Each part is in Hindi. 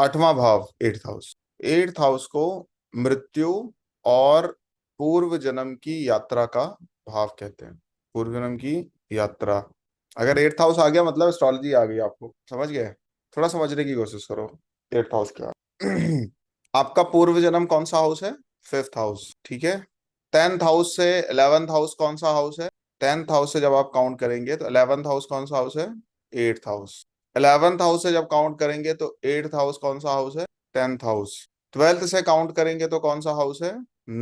8वां भाव, 8th हाउस। 8th हाउस को मृत्यु और पूर्व जन्म की यात्रा का भाव कहते हैं। पूर्व जन्म की यात्रा। अगर 8th हाउस आ गया मतलब एस्ट्रोलॉजी आ गई, आपको समझ गए? थोड़ा समझने की कोशिश करो 8th हाउस क्या है। आपका पूर्व जन्म कौन सा हाउस है? 5th हाउस, ठीक है। 10th हाउस से 11th हाउस कौन सा हाउस है? 10th हाउस से जब आप काउंट करेंगे तो 11th हाउस कौन सा हाउस है? 8th house. 11th हाउस से जब काउंट करेंगे तो 8th हाउस कौन सा हाउस है? 10th house. 12th से काउंट करेंगे तो कौन सा हाउस है?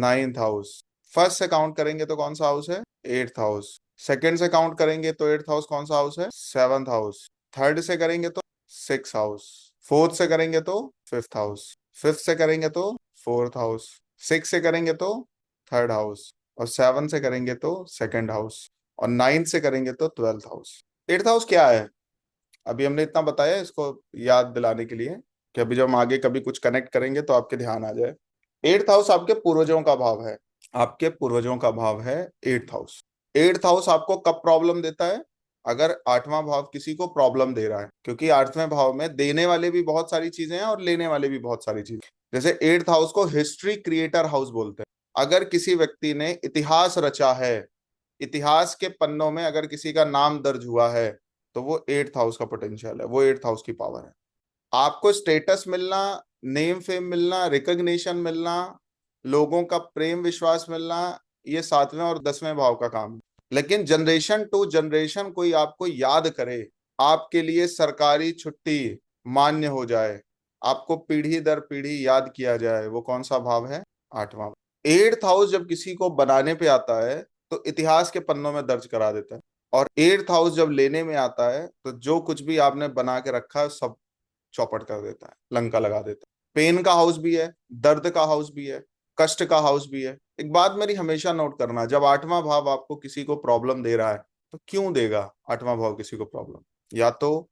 9th house. फर्स्ट से काउंट करेंगे तो कौन सा हाउस है? 8th house. सेकंड से काउंट करेंगे तो 8th हाउस कौन सा हाउस है? 7th house. थर्ड से करेंगे तो 6th हाउस। फोर्थ से करेंगे तो 5th हाउस। फिफ्थ से करेंगे तो 4th हाउस। सिक्स से करेंगे तो 3rd हाउस। और 7 से करेंगे तो 2nd हाउस। और 9 से करेंगे तो 12th हाउस। 8th हाउस क्या है? अभी हमने इतना बताया इसको याद दिलाने के लिए कि अभी जब हम आगे कभी कुछ कनेक्ट करेंगे तो आपके ध्यान आ जाए। 8th हाउस आपके पूर्वजों का भाव है। आपके पूर्वजों का भाव है 8th हाउस। 8th हाउस आपको कब प्रॉब्लम देता है? अगर 8वां भाव किसी को प्रॉब्लम दे रहा है, क्योंकि 8वें भाव में देने वाले भी बहुत सारी चीजें हैं और लेने वाले भी बहुत सारी चीजें। जैसे 8th हाउस को हिस्ट्री क्रिएटर हाउस बोलते हैं। अगर किसी व्यक्ति ने इतिहास रचा है, इतिहास के पन्नों में अगर किसी का नाम दर्ज हुआ है, तो वो 8th हाउस का पोटेंशियल है, वो 8th हाउस की पावर है। आपको स्टेटस मिलना, नेम फेम मिलना, रिकग्निशन मिलना, लोगों का प्रेम विश्वास मिलना, ये 7वें और 10वें भाव का काम है। लेकिन जनरेशन टू जनरेशन कोई आपको याद करे, आपके लिए सरकारी छुट्टी मान्य हो जाए, आपको पीढ़ी दर पीढ़ी याद किया जाए, वो कौन सा भाव है? 8वां। 8th हाउस जब किसी को बनाने पे आता है तो इतिहास के पन्नों में दर्ज करा देता है। और 8th हाउस जब लेने में आता है तो जो कुछ भी आपने बना के रखा है सब चौपट कर देता है, लंका लगा देता है। पेन का हाउस भी है, दर्द का हाउस भी है, कष्ट का हाउस भी है। एक बात मेरी हमेशा नोट करना, जब 8वां भाव आपको किसी को प्रॉब्लम दे रहा है तो क्यों देगा 8वां भाव किसी को प्रॉब्लम? या तो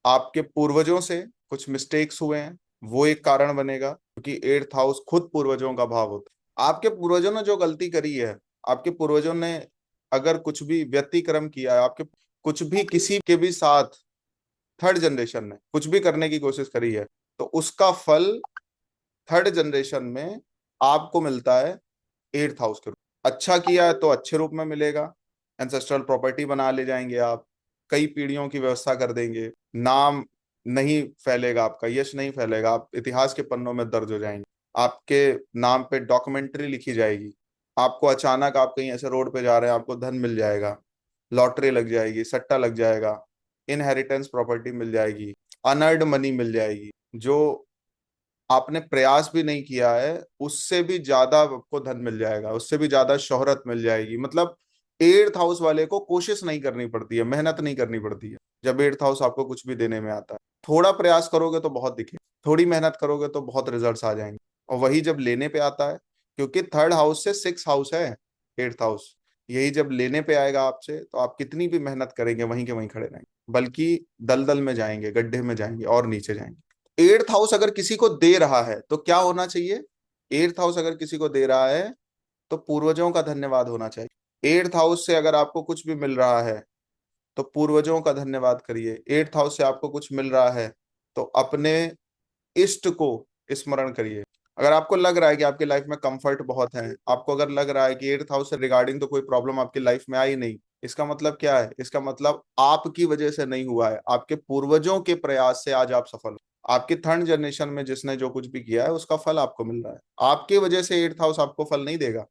आपके पूर्वजों से कुछ मिस्टेक्स हुए हैं, वो एक कारण बनेगा, क्योंकि 8th हाउस खुद पूर्वजों का भाव होता है। आपके पूर्वजों ने जो गलती करी है, आपके पूर्वजों ने अगर कुछ भी व्यतिक्रम किया है, आपके कुछ भी किसी के भी साथ थर्ड जनरेशन ने कुछ भी करने की कोशिश करी है, तो उसका फल थर्ड जनरेशन में आपको मिलता है 8th हाउस के रूप। अच्छा किया है तो अच्छे रूप में मिलेगा, एंसेस्ट्रल प्रॉपर्टी बना ले जाएंगे आप, कई पीढ़ियों की व्यवस्था कर देंगे, नाम नहीं फैलेगा, आपका यश नहीं फैलेगा, आप इतिहास के पन्नों में दर्ज हो जाएंगे, आपके नाम पे डॉक्यूमेंट्री लिखी जाएगी, आपको अचानक आप कहीं ऐसे रोड पे जा रहे हैं आपको धन मिल जाएगा, लॉटरी लग जाएगी, सट्टा लग जाएगा, इनहेरिटेंस प्रॉपर्टी मिल जाएगी, अनर्ड मनी मिल जाएगी, जो आपने प्रयास भी नहीं किया है उससे भी ज्यादा आपको धन मिल जाएगा, उससे भी ज्यादा शोहरत मिल जाएगी। मतलब 8th हाउस वाले को कोशिश नहीं करनी पड़ती है, मेहनत नहीं करनी पड़ती है। जब 8th हाउस आपको कुछ भी देने में आता है, थोड़ा प्रयास करोगे तो बहुत दिखे, थोड़ी मेहनत करोगे तो बहुत रिजल्ट्स आ जाएंगे। और वही जब लेने पे आता है, क्योंकि 3rd हाउस से 6th हाउस है 8th हाउस, यही जब लेने पे आएगा आपसे तो आप कितनी भी मेहनत करेंगे वहीं के वहीं खड़े रहेंगे, बल्कि दलदल में जाएंगे, गड्ढे में जाएंगे और नीचे जाएंगे। 8th हाउस अगर किसी को दे रहा है तो क्या होना चाहिए? 8th हाउस अगर किसी को दे रहा है तो पूर्वजों का धन्यवाद होना चाहिए। 8th हाउस से अगर आपको कुछ भी मिल रहा है तो पूर्वजों का धन्यवाद करिए। 8th हाउस से आपको कुछ मिल रहा है तो अपने इष्ट को स्मरण करिए। अगर आपको लग रहा है कि आपकी लाइफ में कंफर्ट बहुत है, आपको अगर लग रहा है कि 8th हाउस से रिगार्डिंग तो कोई प्रॉब्लम आपकी लाइफ में आई नहीं, इसका मतलब क्या है? इसका मतलब आपकी वजह से नहीं हुआ है, आपके पूर्वजों के प्रयास से आज आप सफल हो। आपकी थर्ड जनरेशन में जिसने जो कुछ भी किया है उसका फल आपको मिल रहा है। आपकी वजह से 8th हाउस आपको फल नहीं देगा।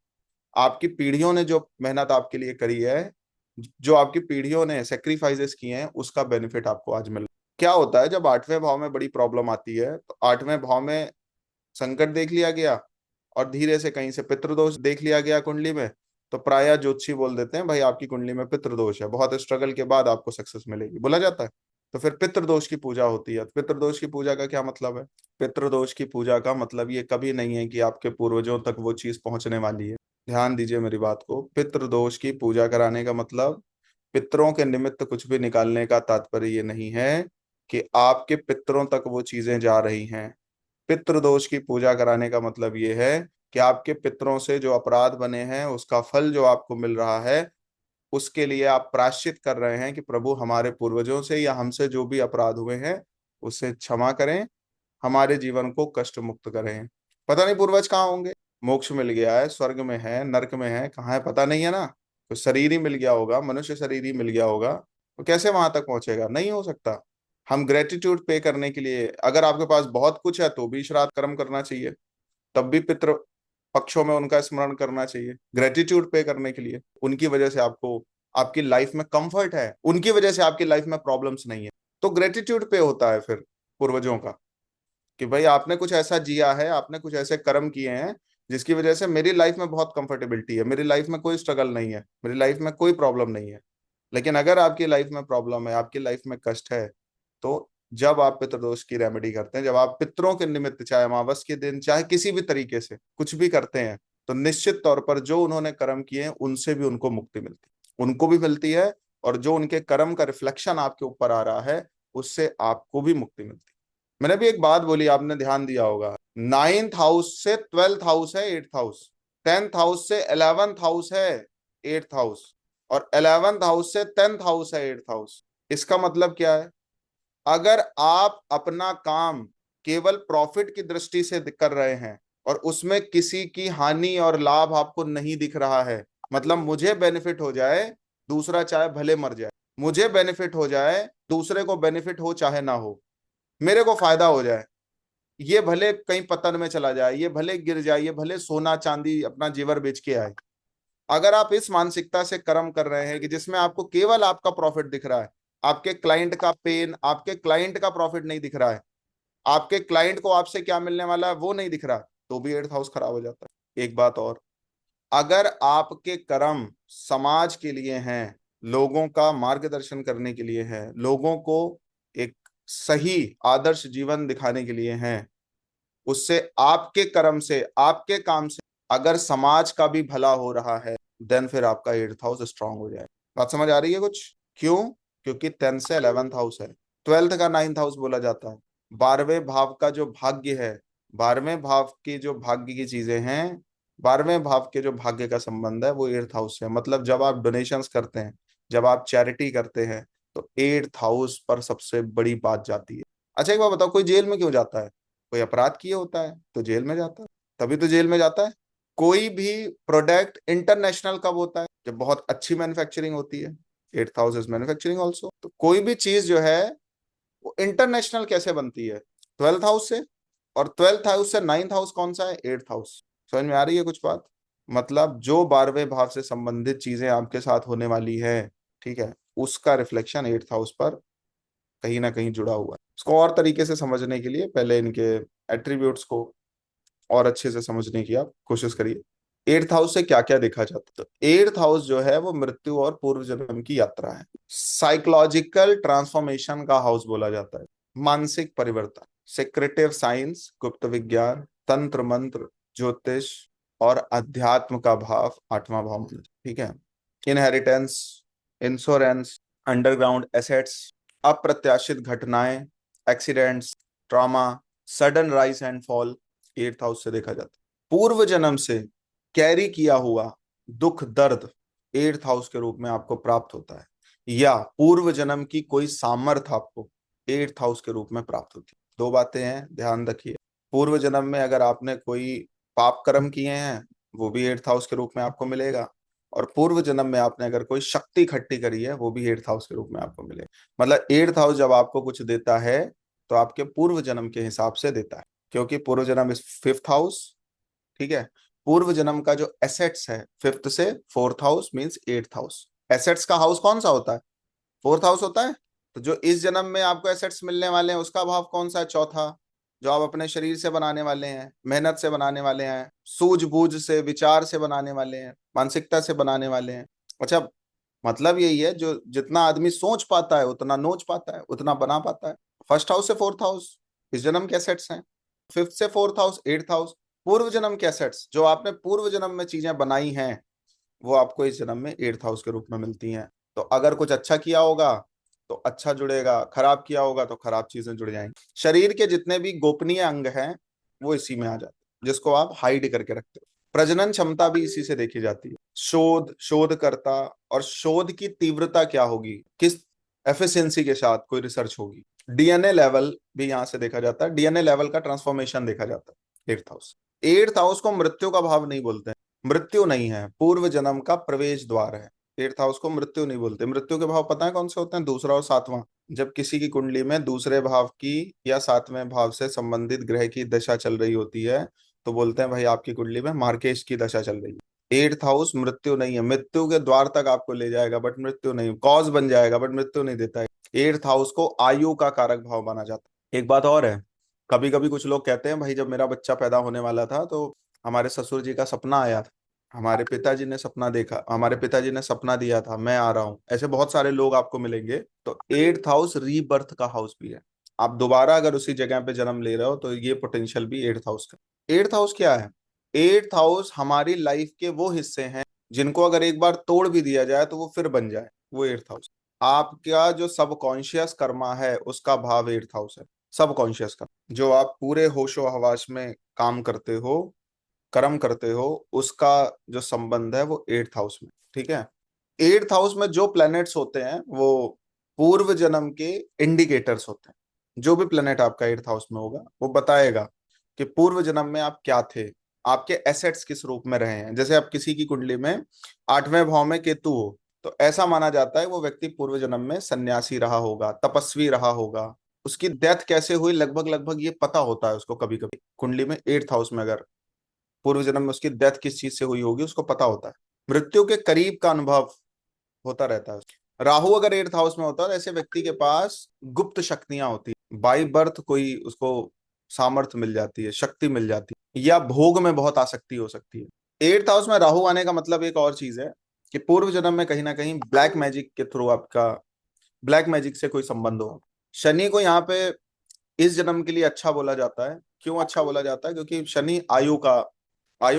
आपकी पीढ़ियों ने जो मेहनत आपके लिए करी है, जो आपकी पीढ़ियों ने सेक्रीफाइसेस किए हैं, उसका बेनिफिट आपको आज मिल रहा है। क्या होता है जब 8वें भाव में बड़ी प्रॉब्लम आती है, तो 8वें भाव में संकट देख लिया गया और धीरे से कहीं से पितृदोष देख लिया गया कुंडली में, तो प्रायः ज्योतिषी बोल देते हैं भाई आपकी कुंडली में पितृदोष है, बहुत स्ट्रगल के बाद आपको सक्सेस मिलेगी, बोला जाता है। तो फिर पितृदोष की पूजा होती है। तो पितृदोष की पूजा का क्या मतलब है? पितृदोष की पूजा का मतलब ये कभी नहीं है कि आपके पूर्वजों तक वो चीज पहुंचने वाली है। ध्यान दीजिए मेरी बात को, पितृदोष की पूजा कराने का मतलब पितरों के निमित्त कुछ भी निकालने का तात्पर्य ये नहीं है कि आपके पितरों तक वो चीजें जा रही हैं। पितृदोष की पूजा कराने का मतलब ये है कि आपके पितरों से जो अपराध बने हैं उसका फल जो आपको मिल रहा है, उसके लिए आप प्रायश्चित कर रहे हैं कि प्रभु हमारे पूर्वजों से या हमसे जो भी अपराध हुए हैं उसे क्षमा करें, हमारे जीवन को कष्ट मुक्त करें। पता नहीं पूर्वज कहाँ होंगे, मोक्ष मिल गया है, स्वर्ग में है, नरक में है, कहाँ है पता नहीं है ना। तो शरीर ही मिल गया होगा, मनुष्य शरीर ही मिल गया होगा, तो कैसे वहां तक पहुंचेगा, नहीं हो सकता। हम ग्रेटिट्यूड पे करने के लिए, अगर आपके पास बहुत कुछ है तो भी श्राद्ध कर्म करना चाहिए, तब भी पितृ पक्षों में उनका स्मरण करना चाहिए, ग्रेटिट्यूड पे करने के लिए। उनकी वजह से आपको आपकी लाइफ में कंफर्ट है, उनकी वजह से आपकी लाइफ में प्रॉब्लम्स नहीं है, तो ग्रेटिट्यूड पे होता है फिर पूर्वजों का, कि भाई आपने कुछ ऐसा जिया है, आपने कुछ ऐसे कर्म किए हैं जिसकी वजह से मेरी लाइफ में बहुत कंफर्टेबिलिटी है, मेरी लाइफ में कोई स्ट्रगल नहीं है, मेरी लाइफ में कोई प्रॉब्लम नहीं है। लेकिन अगर आपकी लाइफ में प्रॉब्लम है, आपकी लाइफ में कष्ट है, तो जब आप पितृदोष की रेमेडी करते हैं, जब आप पितरों के निमित्त चाहे अमावस के दिन चाहे किसी भी तरीके से कुछ भी करते हैं, तो निश्चित तौर पर जो उन्होंने कर्म किए हैं उनसे भी उनको मुक्ति मिलती है, उनको भी मिलती है, और जो उनके कर्म का रिफ्लेक्शन आपके ऊपर आ रहा है उससे आपको भी मुक्ति मिलती है। मैंने भी एक बात बोली, आपने ध्यान दिया होगा, 9th हाउस से 12th हाउस है 8th हाउस, 10th हाउस से 11th हाउस है 8th हाउस, और 11th हाउस से 10th हाउस है 8th हाउस। इसका मतलब क्या है, अगर आप अपना काम केवल प्रॉफिट की दृष्टि से कर रहे हैं और उसमें किसी की हानि और लाभ आपको नहीं दिख रहा है, मतलब मुझे बेनिफिट हो जाए, दूसरा चाहे भले मर जाए, मुझे बेनिफिट हो जाए, दूसरे को बेनिफिट हो चाहे ना हो, मेरे को फायदा हो जाए, ये भले कहीं पतन में चला जाए, ये भले गिर जाए, ये भले सोना चांदी अपना जेवर बेच के आए, अगर आप इस मानसिकता से कर्म कर रहे हैं कि जिसमें आपको केवल आपका प्रॉफिट दिख रहा है, आपके क्लाइंट का पेन, आपके क्लाइंट का प्रॉफिट नहीं दिख रहा है, आपके क्लाइंट को आपसे क्या मिलने वाला है वो नहीं दिख रहा, तो भी 8th हाउस खराब हो जाता है। एक बात और, अगर आपके कर्म समाज के लिए हैं, लोगों का मार्गदर्शन करने के लिए है, लोगों को एक सही आदर्श जीवन दिखाने के लिए हैं, उससे आपके कर्म से आपके काम से अगर समाज का भी भला हो रहा है, देन फिर आपका 8th हाउस स्ट्रांग हो जाए। बात समझ आ रही है कुछ? क्यों? क्योंकि 10th से 11th हाउस है, 12th का 9th हाउस बोला जाता है। 12वें भाव का जो भाग्य है, 12वें भाव की जो भाग्य की चीजें हैं, 12वें भाव के जो भाग्य का संबंध है वो 8th हाउस से है। मतलब जब आप डोनेशंस करते हैं, जब आप चैरिटी करते हैं, तो 8th हाउस पर सबसे बड़ी बात जाती है। अच्छा एक बात बताओ, कोई जेल में क्यों जाता है? कोई अपराध किए होता है तो जेल में जाता है, तभी तो जेल में जाता है। कोई भी प्रोडक्ट इंटरनेशनल कब होता है? जब बहुत अच्छी मैन्युफैक्चरिंग होती है। 8th house is manufacturing also. तो कोई भी चीज जो है वो इंटरनेशनल कैसे बनती है? 12th हाउस से। और 12th हाउस से 9th हाउस कौन सा है? 8th house. समझ में आ रही है कुछ बात? मतलब जो 12वें भाव से संबंधित चीजें आपके साथ होने वाली है, ठीक है, उसका रिफ्लेक्शन 8th हाउस पर कहीं ना कहीं जुड़ा हुआ है। इसको और तरीके से समझने के लिए पहले इनके एट्रीब्यूट्स को और अच्छे से समझने की आप कोशिश करिए। 8th हाउस से क्या क्या देखा जाता है? तो 8th हाउस जो है वो मृत्यु और पूर्व जन्म की यात्रा है, साइकोलॉजिकल ट्रांसफॉर्मेशन का हाउस बोला जाता है, मानसिक परिवर्तन, सेक्रेटिव साइंस, गुप्त विज्ञान, तंत्र मंत्र, ज्योतिष और अध्यात्म का भाव 8वां भाव माना जाता है, ठीक है। इनहेरिटेंस, इंश्योरेंस, अंडरग्राउंड एसेट्स, अप्रत्याशित घटनाएं, accidents, trauma, sudden rise and fall 8th house से देखा जाता है। पूर्व जन्म से कैरी किया हुआ दुख दर्द 8th हाउस के रूप में आपको प्राप्त होता है, या पूर्व जन्म की कोई सामर्थ्य आपको 8th हाउस के रूप में प्राप्त होती है। दो बातें हैं, ध्यान रखिए। पूर्व जन्म में अगर आपने कोई पाप कर्म किए हैं, वो भी 8th हाउस के रूप में आपको मिलेगा, और पूर्व जन्म में आपने अगर कोई शक्ति इकट्ठी करी है, वो भी 8th हाउस के रूप में आपको मिलेगा। मतलब 8th हाउस जब आपको कुछ देता है तो आपके पूर्व जन्म के हिसाब से देता है, क्योंकि पूर्व जन्म इस 5th हाउस, ठीक है। पूर्व जन्म का जो एसेट्स है 5th से 4th house means 8th house. Assets का हाउस कौन सा होता है? 4th हाउस होता है। तो जो इस जन्म में आपको एसेट्स मिलने वाले हैं उसका भाव कौन सा है? चौथा। जो आप अपने शरीर से बनाने वाले हैं, मेहनत से बनाने वाले हैं, सूझबूझ से, विचार से बनाने वाले हैं, मानसिकता से बनाने वाले हैं। अच्छा, मतलब यही है, जो जितना आदमी सोच पाता है उतना नोच पाता है, उतना बना पाता है। 1st हाउस से 4th हाउस इस जन्म के एसेट्स हैं, 5th से 4th हाउस 8th हाउस पूर्व जन्म के एसेट्स, जो आपने पूर्व जन्म में चीजें बनाई हैं वो आपको इस जन्म में 8th हाउस के रूप में मिलती हैं। तो अगर कुछ अच्छा किया होगा तो अच्छा जुड़ेगा, खराब किया होगा तो खराब चीजें जुड़ जाएंगी। शरीर के जितने भी गोपनीय अंग हैं वो इसी में आ जाते हैं, जिसको आप हाइड करके रखते हो। प्रजनन क्षमता भी इसी से देखी जाती है। शोध, शोधकर्ता और शोध की तीव्रता क्या होगी, किस एफिशिएंसी के साथ कोई रिसर्च होगी, डीएनए लेवल भी यहां से देखा जाता है, डीएनए लेवल का ट्रांसफॉर्मेशन देखा जाता है। एट्थ हाउस, एट्थ हाउस को मृत्यु का भाव नहीं बोलते हैं, मृत्यु नहीं है, पूर्व जन्म का प्रवेश द्वार है। एट्थ हाउस को मृत्यु नहीं बोलते। मृत्यु के भाव पता है कौन से होते हैं? दूसरा और सातवां। जब किसी की कुंडली में दूसरे भाव की या सातवें भाव से संबंधित ग्रह की दशा चल रही होती है तो बोलते हैं भाई आपकी कुंडली में मार्केश की दशा चल रही है। एट्थ हाउस मृत्यु नहीं है, मृत्यु के द्वार तक आपको ले जाएगा बट मृत्यु नहीं, कॉज बन जाएगा बट मृत्यु नहीं देता है। एट्थ हाउस को आयु का कारक भाव माना जाता है। एक बात और है, कभी कभी कुछ लोग कहते हैं भाई जब मेरा बच्चा पैदा होने वाला था तो हमारे ससुर जी का सपना आया था, हमारे पिताजी ने सपना देखा, हमारे पिताजी ने सपना दिया था, मैं आ रहा हूं। ऐसे बहुत सारे लोग आपको मिलेंगे। तो एट्थ हाउस रीबर्थ का हाउस भी है। आप दोबारा अगर उसी जगह पे जन्म ले रहे हो तो ये पोटेंशियल भी एट्थ हाउस का। एट्थ हाउस क्या है? एट्थ हाउस हमारी लाइफ के वो हिस्से हैं जिनको अगर एक बार तोड़ भी दिया जाए तो वो फिर बन जाए, वो एट्थ हाउस। आपका जो सबकॉन्शियस कर्मा है उसका भाव एट्थ हाउस है। सबकॉन्शियस कर्म, जो आप पूरे होशो हवास में काम करते हो, कर्म करते हो, उसका जो संबंध है वो एट्थ हाउस में। ठीक है। एट्थ हाउस में जो प्लैनेट्स होते हैं वो पूर्व जन्म के इंडिकेटर्स होते हैं। जो भी प्लैनेट आपका एट्थ हाउस में होगा वो बताएगा कि पूर्व जन्म में आप क्या थे, आपके एसेट्स किस रूप में रहे हैं। जैसे आप किसी की कुंडली में आठवें भाव में केतु हो तो ऐसा माना जाता है वो व्यक्ति पूर्व जन्म में सन्यासी रहा होगा, तपस्वी रहा होगा। उसकी डेथ कैसे हुई लगभग लगभग ये पता होता है उसको। कभी कभी कुंडली में एट्थ हाउस में अगर पूर्व जन्म में उसकी डेथ किस चीज से हुई होगी उसको पता होता है। मृत्यु के करीब का अनुभव होता रहता है। राहु अगर एट्थ हाउस में होता है तो ऐसे व्यक्ति के पास गुप्त शक्तियां होती है, बाई बर्थ कोई उसको सामर्थ्य मिल जाती है, शक्ति मिल जाती है, या भोग में बहुत आसक्ति हो सकती है। एट्थ हाउस में राहु आने का मतलब एक और चीज है कि पूर्व जन्म में कहीं ना कहीं ब्लैक मैजिक के थ्रू आपका ब्लैक मैजिक से कोई संबंध हो। शनि को यहाँ पे इस जन्म के लिए अच्छा बोला जाता है। क्यों अच्छा बोला जाता है? क्योंकि शनि आयु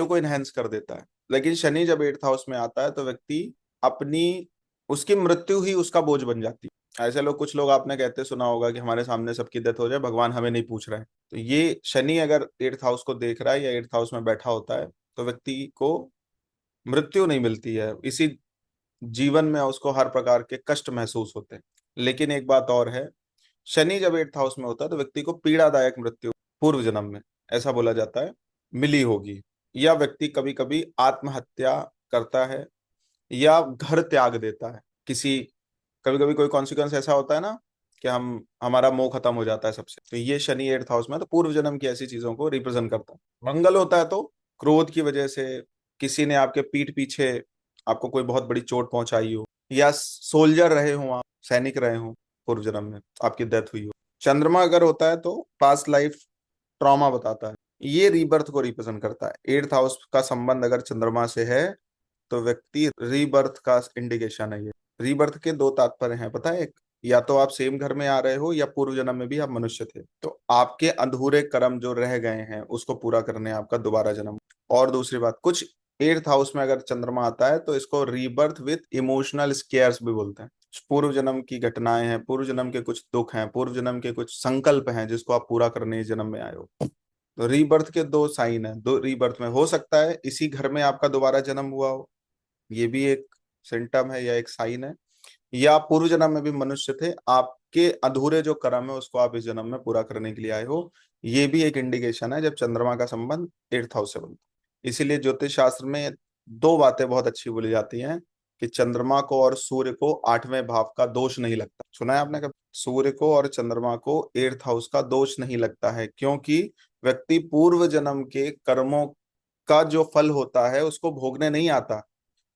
को इनहेंस कर देता है। लेकिन शनि जब एट्थ हाउस में आता है तो व्यक्ति अपनी उसकी मृत्यु ही उसका बोझ बन जाती है। ऐसे लोग, कुछ लोग आपने कहते सुना होगा कि हमारे सामने सबकी डेथ हो जाए भगवान हमें नहीं पूछ रहे हैं। तो ये शनि अगर एट्थ हाउस को देख रहा है या एट्थ हाउस में बैठा होता है तो व्यक्ति को मृत्यु नहीं मिलती है, इसी जीवन में उसको हर प्रकार के कष्ट महसूस होते हैं। लेकिन एक बात और है, शनि जब एट्थ हाउस में होता है तो व्यक्ति को पीड़ादायक मृत्यु पूर्व जन्म में, ऐसा बोला जाता है, मिली होगी। या व्यक्ति कभी कभी आत्महत्या करता है या घर त्याग देता है किसी, कभी कभी कोई कॉन्सिक्वेंस ऐसा होता है ना कि हम हमारा मोह खत्म हो जाता है सबसे। तो ये शनि एट्थ हाउस में तो पूर्व जन्म की ऐसी चीजों को रिप्रेजेंट करता है। मंगल होता है तो क्रोध की वजह से किसी ने आपके पीठ पीछे आपको कोई बहुत बड़ी चोट पहुंचाई हो, या सोल्जर रहे हो आप, सैनिक रहे हो, पूर्व जन्म में आपकी डेथ हुई हो। चंद्रमा अगर होता है तो पास्ट लाइफ ट्रॉमा बताता है, ये रीबर्थ को रिप्रेजेंट करता है। एट्थ हाउस का संबंध अगर चंद्रमा से है तो व्यक्ति रीबर्थ का इंडिकेशन है। ये रीबर्थ के दो तात्पर्य हैं पता है? एक, या तो आप सेम घर में आ रहे हो या पूर्व जन्म में भी आप मनुष्य थे तो आपके अधूरे कर्म जो रह गए हैं उसको पूरा करने आपका दोबारा जन्म। और दूसरी बात, कुछ एट्थ हाउस में अगर चंद्रमा आता है तो इसको रीबर्थ विथ इमोशनल स्केयर्स भी बोलते हैं। पूर्व जन्म की घटनाएं हैं, पूर्व जन्म के कुछ दुख हैं, पूर्व जन्म के कुछ संकल्प हैं जिसको आप पूरा करने इस जन्म में आए हो। तो रीबर्थ के दो साइन है, दो रीबर्थ में हो सकता है इसी घर में आपका दोबारा जन्म हुआ हो, ये भी एक सिम्टम है या एक साइन है। या पूर्व जन्म में भी मनुष्य थे, आपके अधूरे जो कर्म है उसको आप इस जन्म में पूरा करने के लिए आए हो, ये भी एक इंडिकेशन है जब चंद्रमा का संबंध एट्थ हाउस से बनता है। इसीलिए ज्योतिष शास्त्र में दो बातें बहुत अच्छी बोली जाती हैं कि चंद्रमा को और सूर्य को आठवें भाव का दोष नहीं लगता। सुना है आपने कभी? सूर्य को और चंद्रमा को एट्थ हाउस का दोष नहीं लगता है क्योंकि व्यक्ति पूर्व जन्म के कर्मों का जो फल होता है उसको भोगने नहीं आता,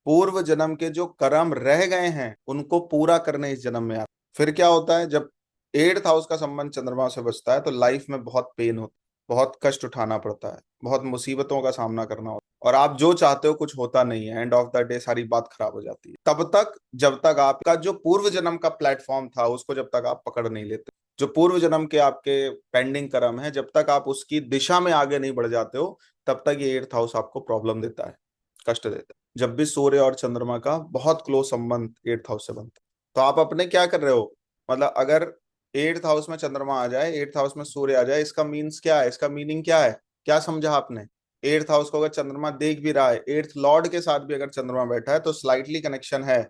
पूर्व जन्म के जो कर्म रह गए हैं उनको पूरा करने इस जन्म में आता। फिर क्या होता है जब एट्थ हाउस का संबंध चंद्रमा से बचता है तो लाइफ में बहुत पेन होता है, बहुत कष्ट उठाना पड़ता है, बहुत मुसीबतों का सामना करना होता है और आप जो चाहते हो कुछ होता नहीं है। एंड ऑफ द डे सारी बात खराब हो जाती है तब तक जब तक आपका जो पूर्व जन्म का प्लेटफॉर्म था उसको जब तक आप पकड़ नहीं लेते। जो पूर्व जन्म के आपके पेंडिंग कर्म है जब तक आप उसकी दिशा में आगे नहीं बढ़ जाते हो तब तक ये एट्थ हाउस आपको प्रॉब्लम देता है, कष्ट देता है। जब भी सूर्य और चंद्रमा का बहुत क्लोज संबंध एट्थ हाउस से बनता है तो आप अपने क्या कर रहे हो, मतलब अगर एट्थ हाउस में चंद्रमा आ जाए, एट्थ हाउस में सूर्य आ जाए, इसका मीन्स क्या है, इसका मीनिंग क्या है? क्या समझा आपने? एट्थ हाउस को अगर चंद्रमा देख भी रहा है, एट्थ लॉर्ड के साथ भी अगर चंद्रमा बैठा है तो स्लाइटली कनेक्शन है,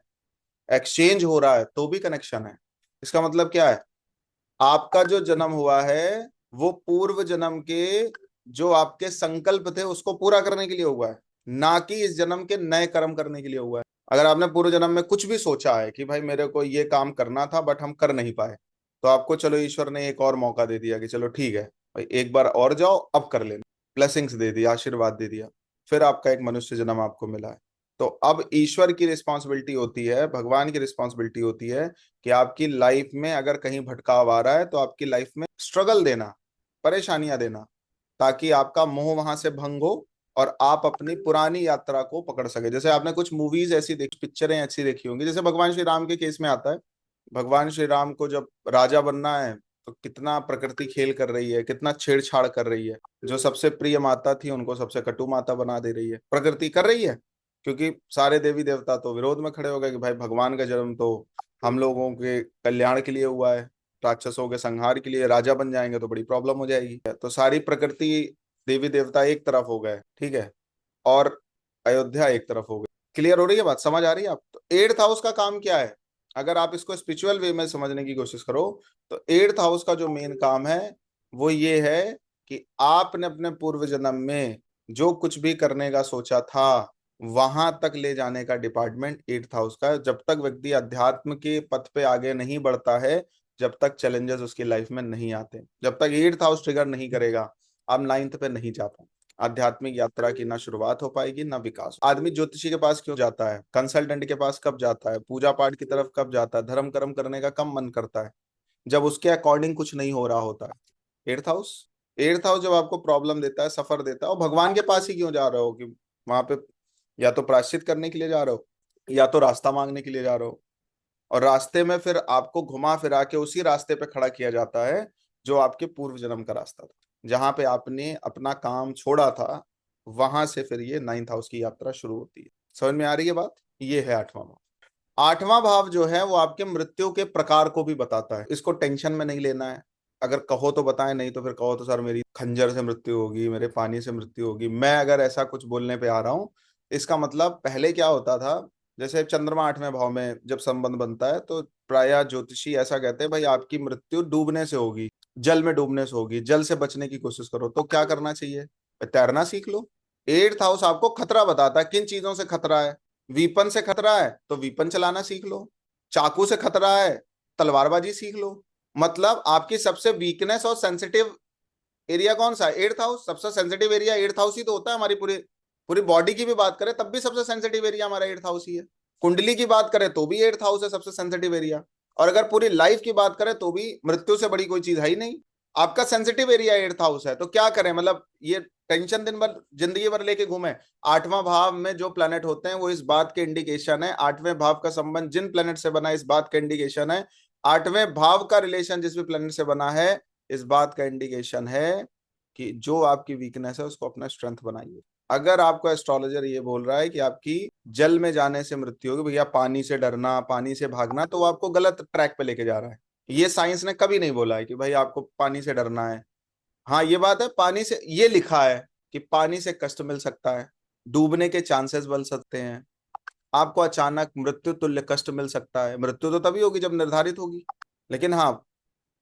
एक्सचेंज हो रहा है तो भी कनेक्शन है। इसका मतलब क्या है? आपका जो जन्म हुआ है वो पूर्व जन्म के जो आपके संकल्प थे उसको पूरा करने के लिए हुआ है, ना कि इस जन्म के नए कर्म करने के लिए हुआ है। अगर आपने पूर्व जन्म में कुछ भी सोचा है कि भाई मेरे को ये काम करना था बट हम कर नहीं पाए, तो आपको चलो ईश्वर ने एक और मौका दे दिया कि चलो ठीक है भाई एक बार और जाओ, अब कर लेना। ब्लेसिंग्स दे दिया, आशीर्वाद दे दिया, फिर आपका एक मनुष्य जन्म आपको मिला है। तो अब ईश्वर की रिस्पॉन्सिबिलिटी होती है, भगवान की रिस्पॉन्सिबिलिटी होती है कि आपकी लाइफ में अगर कहीं भटकाव आ रहा है तो आपकी लाइफ में स्ट्रगल देना, परेशानियां देना, ताकि आपका मोह वहां से भंग हो और आप अपनी पुरानी यात्रा को पकड़ सके। जैसे आपने कुछ मूवीज ऐसी देखी, पिक्चरें ऐसी देखी होंगी, जैसे भगवान श्री राम के केस में आता है। भगवान श्री राम को जब राजा बनना है तो कितना प्रकृति खेल कर रही है, कितना छेड़छाड़ कर रही है। जो सबसे प्रिय माता थी उनको सबसे कटु माता बना दे रही है, प्रकृति कर रही है। क्योंकि सारे देवी देवता तो विरोध में खड़े हो गए कि भाई भगवान का जन्म तो हम लोगों के कल्याण के लिए हुआ है, राक्षसों के संहार के लिए, राजा बन जाएंगे तो बड़ी प्रॉब्लम हो जाएगी। तो सारी प्रकृति, देवी देवता एक तरफ हो गए, ठीक है, और अयोध्या एक तरफ हो गई। क्लियर हो रही है बात, समझ आ रही है आप? तो एट्थ हाउस का काम क्या है? अगर आप इसको स्पिरिचुअल वे में समझने की कोशिश करो तो एट्थ हाउस का जो मेन काम है वो ये है कि आपने अपने पूर्व जन्म में जो कुछ भी करने का सोचा था वहां तक ले जाने का डिपार्टमेंट एट्थ हाउस का है। जब तक व्यक्ति अध्यात्म के पथ पे आगे नहीं बढ़ता है, जब तक चैलेंजेस उसकी लाइफ में नहीं आते, जब तक एट्थ हाउस ट्रिगर नहीं करेगा, आप नाइन्थ पे नहीं जा पाए, आध्यात्मिक यात्रा की ना शुरुआत हो पाएगी ना विकास। आदमी ज्योतिषी के पास क्यों जाता है, कंसल्टेंट के पास कब जाता है, पूजा पाठ की तरफ कब जाता है, धर्म कर्म करने का कब मन करता है? जब उसके अकॉर्डिंग कुछ नहीं हो रहा होता है। एट्थ हाउस, एट्थ हाउस जब आपको प्रॉब्लम देता है, सफर देता है, और भगवान के पास ही क्यों जा रहे हो? कि वहां पे या तो प्रायश्चित करने के लिए जा रहे हो या तो रास्ता मांगने के लिए जा रहे हो, और रास्ते में फिर आपको घुमा फिरा के उसी रास्ते पे खड़ा किया जाता है जो आपके पूर्व जन्म का रास्ता था, जहां पे आपने अपना काम छोड़ा था। वहां से फिर ये नाइन्थ हाउस की यात्रा शुरू होती है। समझ में आ रही है बात? ये है आठवां भाव। आठवां भाव जो है वो आपके मृत्यु के प्रकार को भी बताता है। इसको टेंशन में नहीं लेना है। अगर कहो तो बताएं, नहीं तो फिर कहो तो सर मेरी खंजर से मृत्यु होगी, मेरे पानी से मृत्यु होगी। मैं अगर ऐसा कुछ बोलने पे आ रहा हूं, इसका मतलब पहले क्या होता था, जैसे चंद्रमा आठवें भाव में जब संबंध बनता है तो प्रायः ज्योतिषी ऐसा कहते हैं भाई आपकी मृत्यु डूबने से होगी, जल में डूबने से होगी, जल से बचने की कोशिश करो। तो क्या करना चाहिए? तैरना सीख लो। एट्थ हाउस आपको खतरा बताता है, किन चीजों से खतरा है। वीपन से खतरा है तो वीपन चलाना सीख लो। चाकू से खतरा है, तलवारबाजी सीख लो। मतलब आपकी सबसे वीकनेस और सेंसिटिव एरिया कौन सा है? Eighth house. सबसे सेंसिटिव एरिया एट्थ हाउस ही तो होता है। हमारी पूरी पूरी बॉडी की भी बात करें तब भी सबसे सेंसिटिव एरिया हमारा एट्थ हाउस ही है। कुंडली की बात करें तो भी एट्थ हाउस है सबसे सेंसिटिव एरिया। और अगर पूरी लाइफ की बात करें तो भी मृत्यु से बड़ी कोई चीज है ही नहीं। आपका सेंसिटिव एरिया एट्थ हाउस है, तो क्या करें? मतलब ये टेंशन दिन भर जिंदगी भर लेके घूमे? आठवां भाव में जो प्लेनेट होते हैं वो इस बात के इंडिकेशन है, आठवें भाव का संबंध जिन प्लेनेट से बना है इस बात का इंडिकेशन है, आठवें भाव का रिलेशन जिस भी प्लेनेट से बना है इस बात का इंडिकेशन है कि जो आपकी वीकनेस है उसको अपना स्ट्रेंथ बनाइए। अगर आपको एस्ट्रोलॉजर ये बोल रहा है कि आपकी जल में जाने से मृत्यु होगी, भैया पानी से डरना, पानी से भागना, तो वो आपको गलत ट्रैक पे लेके जा रहा है। ये साइंस ने कभी नहीं बोला है कि भाई आपको पानी से डरना है। हाँ ये बात है, पानी से ये लिखा है कि पानी से कष्ट मिल सकता है, डूबने के चांसेस बढ़ सकते हैं, आपको अचानक मृत्यु तुल्य कष्ट मिल सकता है। मृत्यु तो तभी होगी जब निर्धारित होगी, लेकिन हाँ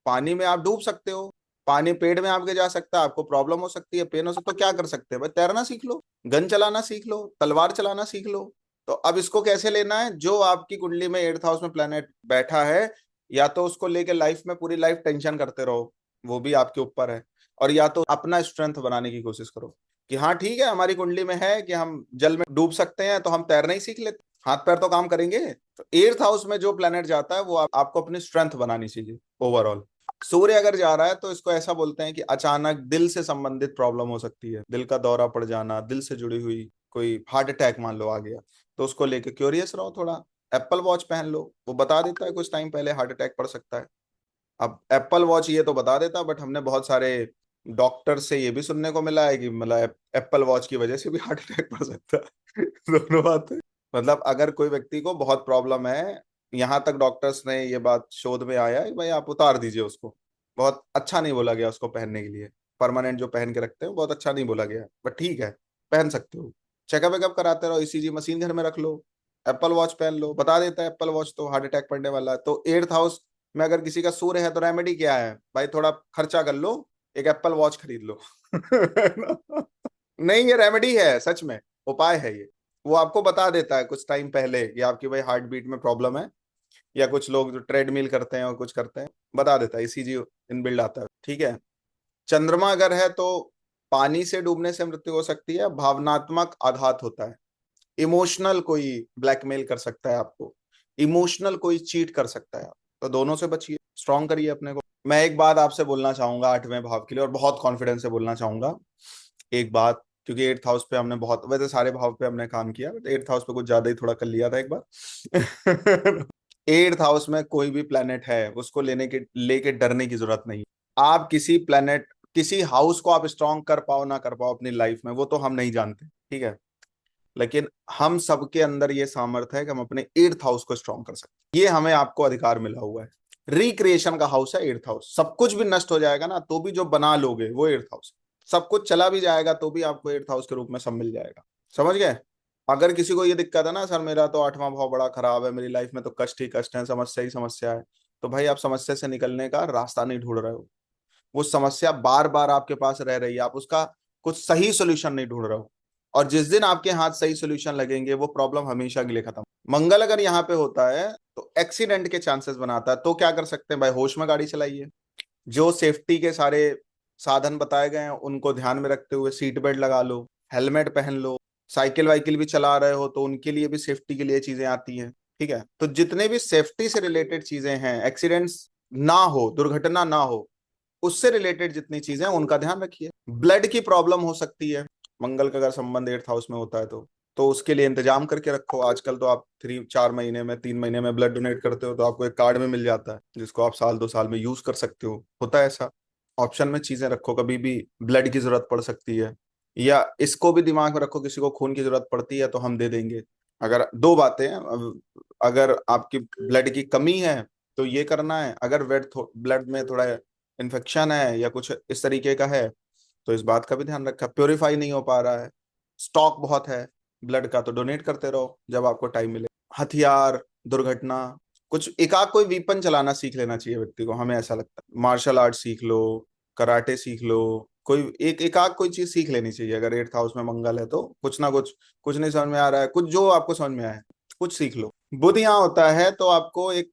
पानी में आप डूब सकते हो, पानी पेट में आपके जा सकता है, आपको प्रॉब्लम हो सकती है, पेन हो सकता है। तो क्या कर सकते हैं भाई? तैरना सीख लो, गन चलाना सीख लो, तलवार चलाना सीख लो। तो अब इसको कैसे लेना है? जो आपकी कुंडली में एट्थ हाउस में प्लेनेट बैठा है, या तो उसको लेके लाइफ में पूरी लाइफ टेंशन करते रहो, वो भी आपके ऊपर है, और या तो अपना स्ट्रेंथ बनाने की कोशिश करो कि हाँ ठीक है हमारी कुंडली में है कि हम जल में डूब सकते हैं तो हम तैरना ही सीख लेते, हाथ पैर तो काम करेंगे। तो एट्थ हाउस में जो प्लेनेट जाता है वो आपको अपनी स्ट्रेंथ बनानी चाहिए ओवरऑल। सूर्य अगर जा रहा है तो इसको ऐसा बोलते हैं कि अचानक दिल से संबंधित प्रॉब्लम हो सकती है, दिल का दौरा पड़ जाना, दिल से जुड़ी हुई कोई हार्ट अटैक मान लो आ गया, तो उसको लेके क्यूरियस रहो थोड़ा। एप्पल वॉच पहन लो, वो बता देता है कुछ टाइम पहले हार्ट अटैक पड़ सकता है। अब एप्पल वॉच ये तो बता देता, बट हमने बहुत सारे डॉक्टर से ये भी सुनने को मिला है कि मतलब एप्पल वॉच की वजह से भी हार्ट अटैक पड़ सकता है। दोनों बात है। मतलब अगर कोई व्यक्ति को बहुत प्रॉब्लम है, यहाँ तक डॉक्टर्स ने ये बात शोध में आया है कि भाई आप उतार दीजिए उसको। बहुत अच्छा नहीं बोला गया उसको पहनने के लिए, परमानेंट जो पहन के रखते हैं बहुत अच्छा नहीं बोला गया, बट ठीक है पहन सकते हो। चेकअप वेकअप कराते रहो, ईसीजी मशीन घर में रख लो, एप्पल वॉच पहन लो, बता देता है एप्पल वॉच तो हार्ट अटैक पड़ने वाला है। तो एट्थ हाउस में अगर किसी का सूर्य है तो रेमेडी क्या है भाई, थोड़ा खर्चा कर लो, एक एप्पल वॉच खरीद लो। नहीं, ये रेमेडी है सच में, उपाय है ये। वो आपको बता देता है कुछ टाइम पहले कि आपकी भाई हार्ट बीट में प्रॉब्लम है, या कुछ लोग जो ट्रेडमिल करते हैं और कुछ करते हैं, बता देता है, ईसीजी इनबिल्ड आता है, ठीक है। चंद्रमा अगर है तो पानी से डूबने से मृत्यु हो सकती है, भावनात्मक आघात होता है, इमोशनल कोई ब्लैकमेल कर सकता है आपको, इमोशनल कोई चीट कर सकता है, तो दोनों से बचिए, स्ट्रांग करिए अपने को। मैं एक बात आपसे बोलना चाहूंगा 8वें भाव के लिए, और बहुत कॉन्फिडेंस से बोलना चाहूंगा एक बात, क्योंकि 8th हाउस पे हमने बहुत, वैसे सारे भाव पे हमने काम किया, बट 8th हाउस पे कुछ ज्यादा ही थोड़ा कर लिया था एक बार। 8th हाउस में कोई भी प्लेनेट है उसको लेके डरने की जरूरत नहीं। आप किसी प्लेनेट, किसी हाउस को आप स्ट्रांग कर पाओ ना कर पाओ अपनी लाइफ में, वो तो हम नहीं जानते, ठीक है, लेकिन हम सबके अंदर ये सामर्थ्य है कि हम अपने 8th हाउस को स्ट्रांग कर सकते हैं, ये हमें आपको अधिकार मिला हुआ है। रिक्रिएशन का हाउस है 8th हाउस, सब कुछ भी नष्ट हो जाएगा ना तो भी जो बना लोगे वो 8th हाउस, सब कुछ चला भी जाएगा तो भी आपको 8th हाउस के रूप में सब मिल जाएगा, समझ गए। अगर किसी को ये दिक्कत है ना, सर मेरा तो 8वां भाव बड़ा खराब है, मेरी लाइफ में तो कष्ट ही कष्ट है, समस्या ही समस्या है, तो भाई आप समस्या से निकलने का रास्ता नहीं ढूंढ रहे हो, वो समस्या बार बार आपके पास रह रही है, आप उसका कुछ सही सोल्यूशन नहीं ढूंढ रहे हो, और जिस दिन आपके हाथ सही सोल्यूशन लगेंगे वो प्रॉब्लम हमेशा के लिए खत्म। मंगल अगर यहाँ पे होता है तो एक्सीडेंट के चांसेस बनाता है, तो क्या कर सकते हैं भाई, होश में गाड़ी चलाइए, जो सेफ्टी के सारे साधन बताए गए हैं उनको ध्यान में रखते हुए सीट बेल्ट लगा लो, हेलमेट पहन लो, साइकिल वाइकिल भी चला रहे हो तो उनके लिए भी सेफ्टी के लिए चीजें आती हैं, ठीक है। तो जितने भी सेफ्टी से रिलेटेड चीजें हैं, एक्सीडेंट्स ना हो, दुर्घटना ना हो, उससे रिलेटेड जितनी चीजें हैं उनका ध्यान रखिए। ब्लड की प्रॉब्लम हो सकती है, मंगल का अगर संबंध 8th हाउस में होता है तो उसके लिए इंतजाम करके रखो। आजकल तो आप 4 महीने में, 3 महीने में ब्लड डोनेट करते हो तो आपको एक कार्ड में मिल जाता है जिसको आप साल 2 साल में यूज कर सकते हो, होता है ऐसा। ऑप्शन में चीजें रखो, कभी भी ब्लड की जरूरत पड़ सकती है, या इसको भी दिमाग में रखो, किसी को खून की जरूरत पड़ती है तो हम दे देंगे। अगर दो बातें हैं, अगर आपकी ब्लड की कमी है तो ये करना है, अगर ब्लड में थोड़ा इन्फेक्शन है या कुछ इस तरीके का है तो इस बात का भी ध्यान रखा, प्योरीफाई नहीं हो पा रहा है, स्टॉक बहुत है ब्लड का तो डोनेट करते रहो जब आपको टाइम मिले। हथियार, दुर्घटना, कुछ एकाक कोई वीपन चलाना सीख लेना चाहिए व्यक्ति को, हमें ऐसा लगता है, मार्शल आर्ट सीख लो, कराटे सीख लो, कोई एकाक कोई चीज सीख लेनी चाहिए। अगर 8th हाउस में मंगल है तो कुछ ना कुछ, कुछ नहीं समझ में आ रहा है, कुछ जो आपको समझ में आए कुछ सीख लो। बुध यहाँ होता है तो आपको एक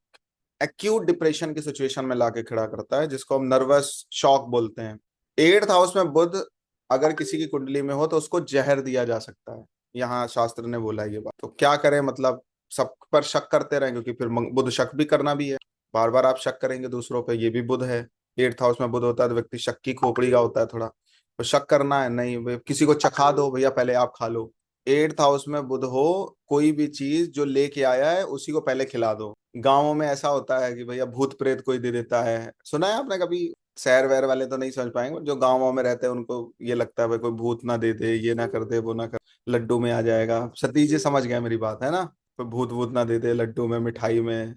एक्यूट डिप्रेशन की सिचुएशन में लाके खड़ा करता है, जिसको हम नर्वस शॉक बोलते हैं। 8th हाउस में बुध अगर किसी की कुंडली में हो तो उसको जहर दिया जा सकता है, यहाँ शास्त्र ने बोला ये बात। तो क्या करें, मतलब सब पर शक करते रहें, क्योंकि फिर बुध शक भी करना भी है, बार बार आप शक करेंगे दूसरों पे, ये भी बुध है। 8th हाउस में बुध होता है तो व्यक्ति शक की खोपड़ी का होता है थोड़ा, तो शक करना है नहीं, किसी को चखा दो भैया, पहले आप खा लो। 8th हाउस में बुध हो, कोई भी चीज जो लेके आया है उसी को पहले खिला दो। गांवों में ऐसा होता है कि भैया भूत प्रेत कोई दे देता है, सुना है आपने कभी, शहर वहर वाले तो नहीं समझ पाएंगे, जो गांवों में रहते हैं उनको ये लगता है भाई कोई भूत ना दे दे, ये ना कर दे, वो ना कर, लड्डू में आ जाएगा, सतीश जी समझ गया मेरी बात है ना, कोई भूत भूत ना दे दे लड्डू में, मिठाई में,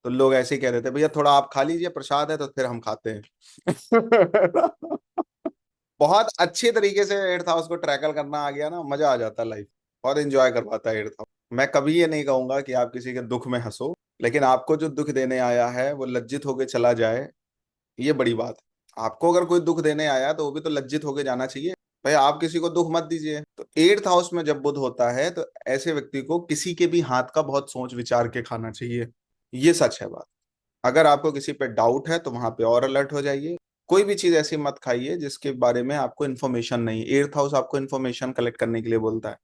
तो लोग ऐसे ही कह देते भैया थोड़ा आप खा लीजिए प्रसाद है, तो फिर हम खाते हैं। बहुत अच्छे तरीके से 8th हाउस को ट्रैकल करना आ गया ना, मजा आ जाता है लाइफ, बहुत एंजॉय करवाता है 8th हाउस। मैं कभी ये नहीं कहूंगा कि आप किसी के दुख में हंसो, लेकिन आपको जो दुख देने आया है वो लज्जित होके चला जाए, ये बड़ी बात है। आपको अगर कोई दुख देने आया तो वो भी तो लज्जित होके जाना चाहिए, भाई आप किसी को दुख मत दीजिए। तो 8th हाउस में जब बुध होता है तो ऐसे व्यक्ति को किसी के भी हाथ का बहुत सोच विचार के खाना चाहिए, ये सच है बात। अगर आपको किसी पे डाउट है तो वहां पे और अलर्ट हो जाइए, कोई भी चीज ऐसी मत खाइए जिसके बारे में आपको इन्फॉर्मेशन नहीं। 8th हाउस आपको इन्फॉर्मेशन कलेक्ट करने के लिए बोलता है।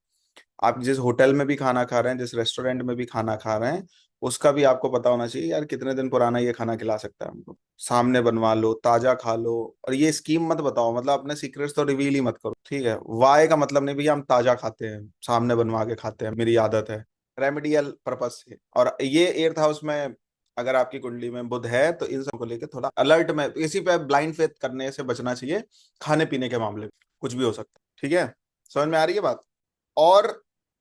आप जिस होटल में भी खाना खा रहे हैं, जिस रेस्टोरेंट में भी खाना खा रहे हैं, उसका भी आपको पता होना चाहिए यार कितने दिन पुराना ये खाना खिला सकता है हमको, सामने बनवा लो, ताजा खा लो। और ये स्कीम मत बताओ, मतलब अपने सीक्रेट्स तो रिवील ही मत करो, ठीक है। वाई का मतलब नहीं भैया हम ताजा खाते हैं, सामने बनवा के खाते हैं, मेरी आदत है, रेमेडियल पर्पज से। और ये 8th हाउस में अगर आपकी कुंडली में बुध है तो इन सब को लेकर थोड़ा अलर्ट में, इसी पे ब्लाइंड फेथ करने से बचना चाहिए, खाने पीने के मामले में कुछ भी हो सकता है, ठीक है। समझ में आ रही है बात। और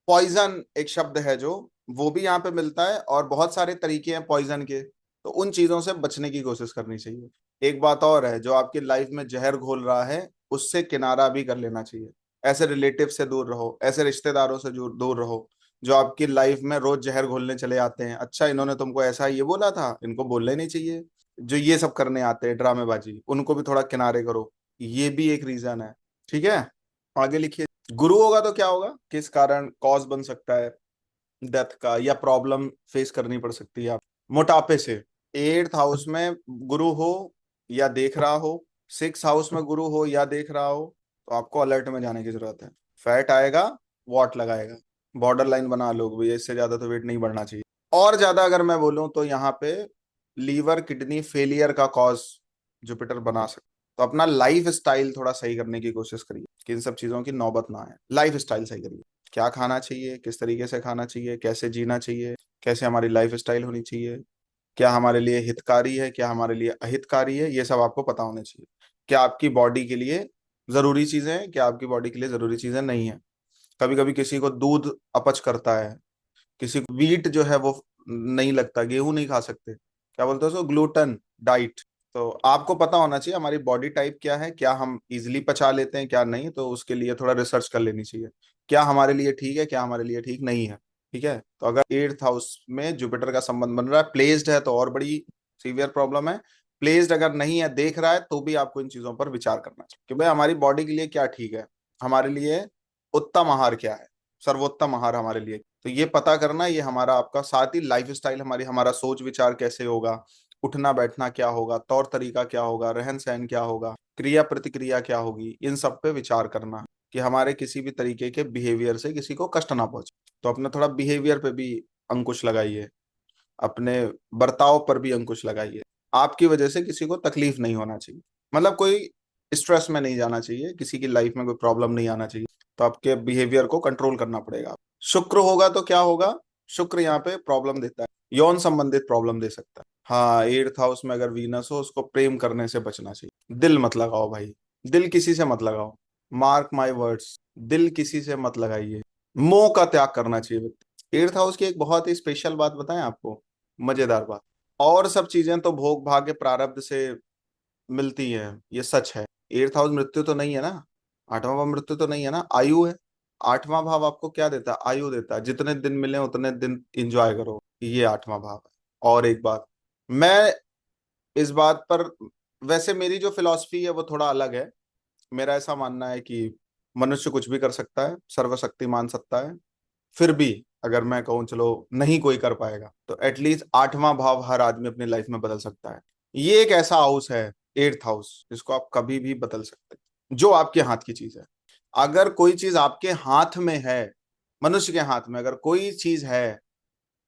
पॉइजन एक शब्द है जो, वो भी यहाँ पे मिलता है, और बहुत सारे तरीके हैं पॉइजन के, तो उन चीजों से बचने की कोशिश करनी चाहिए। एक बात और है, जो आपकी लाइफ में जहर घोल रहा है उससे किनारा भी कर लेना चाहिए, ऐसे रिलेटिव से दूर रहो, ऐसे रिश्तेदारों से दूर रहो जो आपकी लाइफ में रोज जहर घोलने चले आते हैं। अच्छा इन्होंने तुमको ऐसा ये बोला था, इनको बोलना ही नहीं चाहिए, जो ये सब करने आते हैं ड्रामेबाजी, उनको भी थोड़ा किनारे करो, ये भी एक रीजन है। ठीक है, आगे लिखिए। गुरु होगा तो क्या होगा, किस कारण कॉज बन सकता है डेथ का या प्रॉब्लम फेस करनी पड़ सकती है आप मोटापे से। एट्थ हाउस में गुरु हो या देख रहा हो, सिक्स हाउस में गुरु हो या देख रहा हो, तो आपको अलर्ट में जाने की जरूरत है। फैट आएगा, वॉट लगाएगा, बॉर्डर लाइन बना लो भैया, इससे ज्यादा तो वेट नहीं बढ़ना चाहिए। और ज्यादा अगर मैं बोलूं तो यहाँ पे लीवर किडनी फेलियर का कॉज जुपिटर बना सकता। तो अपना लाइफ स्टाइल थोड़ा सही करने की कोशिश करिए कि इन सब चीजों की नौबत ना आए। लाइफ स्टाइल सही करिए, क्या खाना चाहिए, किस तरीके से खाना चाहिए, कैसे जीना चाहिए, कैसे हमारी लाइफ स्टाइल होनी चाहिए, क्या हमारे लिए हितकारी है, क्या हमारे लिए अहितकारी है, ये सब आपको पता होना चाहिए। क्या आपकी बॉडी के लिए जरूरी चीजें हैं, क्या आपकी बॉडी के लिए जरूरी चीजें नहीं है। कभी कभी किसी को दूध अपच करता है, किसी को वीट जो है वो नहीं लगता, गेहूं नहीं खा सकते, क्या बोलते हैं उसको, ग्लूटन डाइट। तो आपको पता होना चाहिए हमारी बॉडी टाइप क्या है, क्या हम इजिली पचा लेते हैं क्या नहीं, तो उसके लिए थोड़ा रिसर्च कर लेनी चाहिए, क्या हमारे लिए ठीक है, क्या हमारे लिए ठीक नहीं है। ठीक है, तो अगर एट्थ हाउस में जुपिटर का संबंध बन रहा है, प्लेस्ड है तो और बड़ी सीवियर प्रॉब्लम है। प्लेस्ड अगर नहीं है, देख रहा है, तो भी आपको इन चीजों पर विचार करना चाहिए कि भाई हमारी बॉडी के लिए क्या ठीक है, हमारे लिए उत्तम आहार क्या है, सर्वोत्तम आहार हमारे लिए। तो ये पता करना, ये हमारा आपका, साथ ही लाइफ स्टाइल हमारी, हमारा सोच विचार कैसे होगा, उठना बैठना क्या होगा, तौर तरीका क्या होगा, रहन सहन क्या होगा, क्रिया प्रतिक्रिया क्या होगी, इन सब पे विचार करना कि हमारे किसी भी तरीके के बिहेवियर से किसी को कष्ट ना पहुंचे। तो अपने थोड़ा बिहेवियर पे भी अंकुश लगाइए, अपने बर्ताव पर भी अंकुश लगाइए। आपकी वजह से किसी को तकलीफ नहीं होना चाहिए, मतलब कोई स्ट्रेस में नहीं जाना चाहिए, किसी की लाइफ में कोई प्रॉब्लम नहीं आना चाहिए। तो आपके बिहेवियर को कंट्रोल करना पड़ेगा। शुक्र होगा तो क्या होगा, शुक्र यहाँ पे प्रॉब्लम देता है, यौन संबंधित प्रॉब्लम दे सकता है। हाँ, एट्थ हाउस में अगर वीनस हो, उसको प्रेम करने से बचना चाहिए। दिल मत लगाओ भाई, दिल किसी से मत लगाओ, मार्क माई वर्ड्स, दिल किसी से मत लगाइए। मोह का त्याग करना चाहिए व्यक्ति। एट्थ हाउस की एक बहुत ही स्पेशल बात बताएं आपको, मजेदार बात। और सब चीजें तो भोग भाग्य प्रारब्ध से मिलती हैं, ये सच है। एट्थ हाउस मृत्यु तो नहीं है ना, आठवां भाव मृत्यु तो नहीं है ना, आयु है। आठवां भाव आपको क्या देता है, आयु देता है, जितने दिन मिले उतने दिन एंजॉय करो, ये आठवां भाव है। और एक बात, मैं इस बात पर, वैसे मेरी जो फिलॉसफी है वो थोड़ा अलग है। मेरा ऐसा मानना है कि मनुष्य कुछ भी कर सकता है, सर्वशक्तिमान सत्ता है। फिर भी अगर मैं कहूँ चलो नहीं कोई कर पाएगा, तो एटलीस्ट आठवां भाव हर आदमी अपनी लाइफ में बदल सकता है। ये एक ऐसा हाउस है, एट्थ हाउस, जिसको आप कभी भी बदल सकते हैं, जो आपके हाथ की चीज है। अगर कोई चीज आपके हाथ में है, मनुष्य के हाथ में अगर कोई चीज है,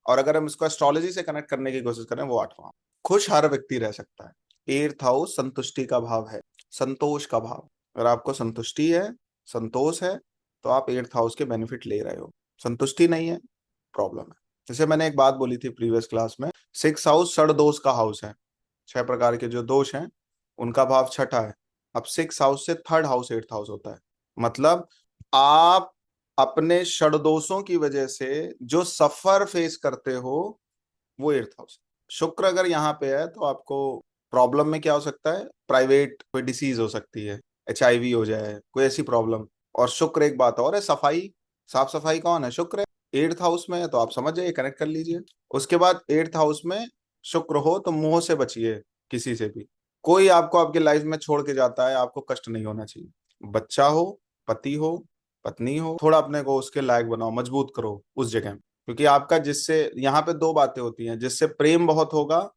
और अगर हम इसको एस्ट्रोलॉजी से कनेक्ट करने की कोशिश करें, वो आठवां। खुश हर व्यक्ति रह सकता है। एट्थ हाउस संतुष्टि का भाव है, संतोष का भाव। अगर आपको संतुष्टि है, संतोष है, तो आप एट्थ हाउस के बेनिफिट ले रहे हो। संतुष्टि नहीं है, प्रॉब्लम है। जैसे मैंने एक बात बोली थी प्रीवियस क्लास में, सिक्स हाउस षड दोष का हाउस है। छह प्रकार के जो दोष हैं, उनका भाव छठा है। अब सिक्स हाउस से थर्ड हाउस एट्थ हाउस होता है। मतलब आप अपने षड दोषों की वजह से जो सफर फेस करते हो, वो एट्थ हाउस। शुक्र अगर यहाँ पे है, तो आपको प्रॉब्लम में क्या हो सकता है, प्राइवेट कोई डिसीज हो सकती है, HIV हो जाए, कोई ऐसी प्रॉब्लम। और शुक्र एक बात और है, सफाई, साफ सफाई कौन है, शुक्र है। एट्थ हाउस में है तो आप समझ जाइए, कनेक्ट कर लीजिए। उसके बाद एट्थ हाउस में शुक्र हो तो मुंह से बचिए, किसी से भी। कोई आपको आपकी लाइफ में छोड़ के जाता है, आपको कष्ट नहीं होना चाहिए। बच्चा हो, पति हो, पत्नी हो, थोड़ा अपने को उसके लायक बनाओ, मजबूत करो उस जगह में। क्योंकि आपका जिससे, यहाँ पे दो बातें होती हैं, जिससे प्रेम बहुत होगा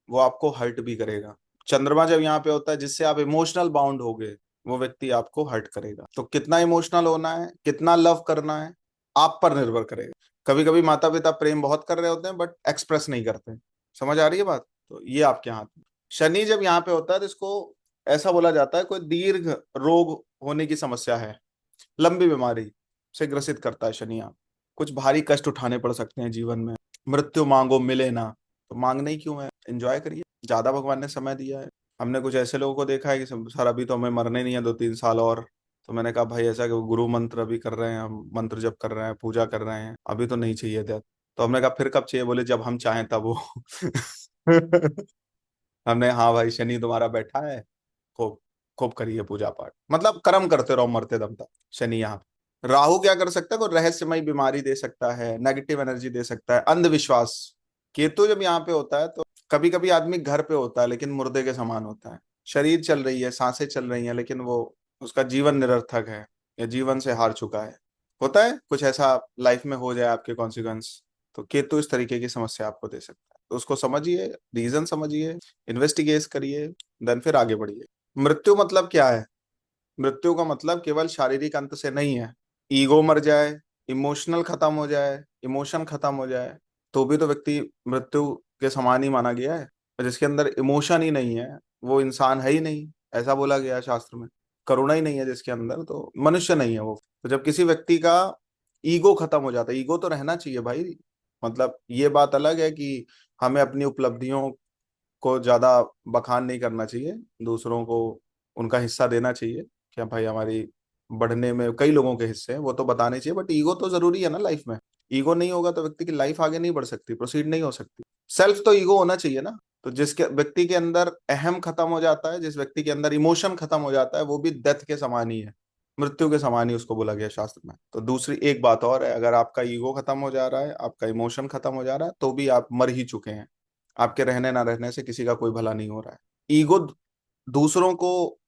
वो आपको हर्ट भी करेगा। चंद्रमा जब यहाँ पे होता है, जिससे आप इमोशनल बाउंड होगे, वो व्यक्ति आपको हर्ट करेगा। तो कितना इमोशनल होना है, कितना लव करना है, आप पर निर्भर करेगा। कभी कभी माता पिता प्रेम बहुत कर रहे होते हैं बट एक्सप्रेस नहीं करते। समझ आ रही है बात, तो ये आपके हाथ में। शनि जब यहाँ पे होता है, तो इसको ऐसा बोला जाता है कोई दीर्घ रोग होने की समस्या है, लंबी बीमारी से ग्रसित करता है शनि। आप कुछ भारी कष्ट उठाने पड़ सकते हैं जीवन में, मृत्यु मांगो मिले ना, तो मांगना ही क्यों है, एंजॉय करिए, ज्यादा भगवान ने समय दिया है। हमने कुछ ऐसे लोगों को देखा है कि सर अभी तो हमें मरने नहीं है, 2-3 साल और। तो मैंने कहा भाई ऐसा कि गुरु मंत्र अभी कर रहे हैं, हम मंत्र जप कर रहे हैं, पूजा कर रहे हैं, अभी तो नहीं चाहिए डेथ। तो हमने कहा फिर कब चाहिए, बोले जब हम चाहें तब वो। हमने, हाँ भाई शनि तुम्हारा बैठा है, खूब खूब करिए पूजा पाठ, मतलब कर्म करते रहो मरते दम तक। शनि यहाँ पे। राहु क्या कर सकता है, कोई रहस्यमय बीमारी दे सकता है, नेगेटिव एनर्जी दे सकता है, अंधविश्वास। केतु जब यहाँ पे होता है तो कभी कभी आदमी घर पे होता है लेकिन मुर्दे के समान होता है, शरीर चल रही है, सांसें चल रही हैं, लेकिन वो उसका जीवन निरर्थक है या जीवन से हार चुका है। होता है कुछ ऐसा लाइफ में हो जाए आपके कॉन्सिक्वेंस, तो केतु इस तरीके की समस्या आपको दे सकता है। तो उसको समझिए, रीजन समझिए, इन्वेस्टिगेट करिए, देन फिर आगे बढ़िए। मृत्यु मतलब क्या है? मृत्यु का मतलब केवल शारीरिक अंत से नहीं है। ईगो मर जाए, इमोशनल खत्म हो जाए, इमोशन खत्म हो जाए, तो भी तो व्यक्ति मृत्यु के समान ही माना गया है। और जिसके अंदर इमोशन ही नहीं है वो इंसान है ही नहीं, ऐसा बोला गया है शास्त्र में। करुणा ही नहीं है जिसके अंदर, तो मनुष्य नहीं है वो। तो जब किसी व्यक्ति का ईगो खत्म हो जाता है, ईगो तो रहना चाहिए भाई, मतलब ये बात अलग है कि हमें अपनी उपलब्धियों को ज्यादा बखान नहीं करना चाहिए, दूसरों को उनका हिस्सा देना चाहिए। क्या भाई, हमारी बढ़ने में कई लोगों के हिस्से हैं, वो तो बताने चाहिए, बट ईगो तो जरूरी है ना लाइफ में। ईगो नहीं होगा तो व्यक्ति की लाइफ आगे नहीं बढ़ सकती, प्रोसीड नहीं हो सकती। सेल्फ तो ईगो होना चाहिए ना। तो जिसके व्यक्ति के अंदर अहम खत्म हो जाता है, जिस व्यक्ति के अंदर इमोशन खत्म हो जाता है, वो भी डेथ के समान ही है, मृत्यु के समान ही उसको बोला गया शास्त्र में। तो दूसरी एक बात और है, अगर आपका ईगो खत्म हो जा रहा है, आपका इमोशन खत्म हो जा रहा है, तो भी आप मर ही चुके हैं। आपके रहने ना रहने से किसी का कोई भला नहीं हो रहा है। ईगो दूसरों को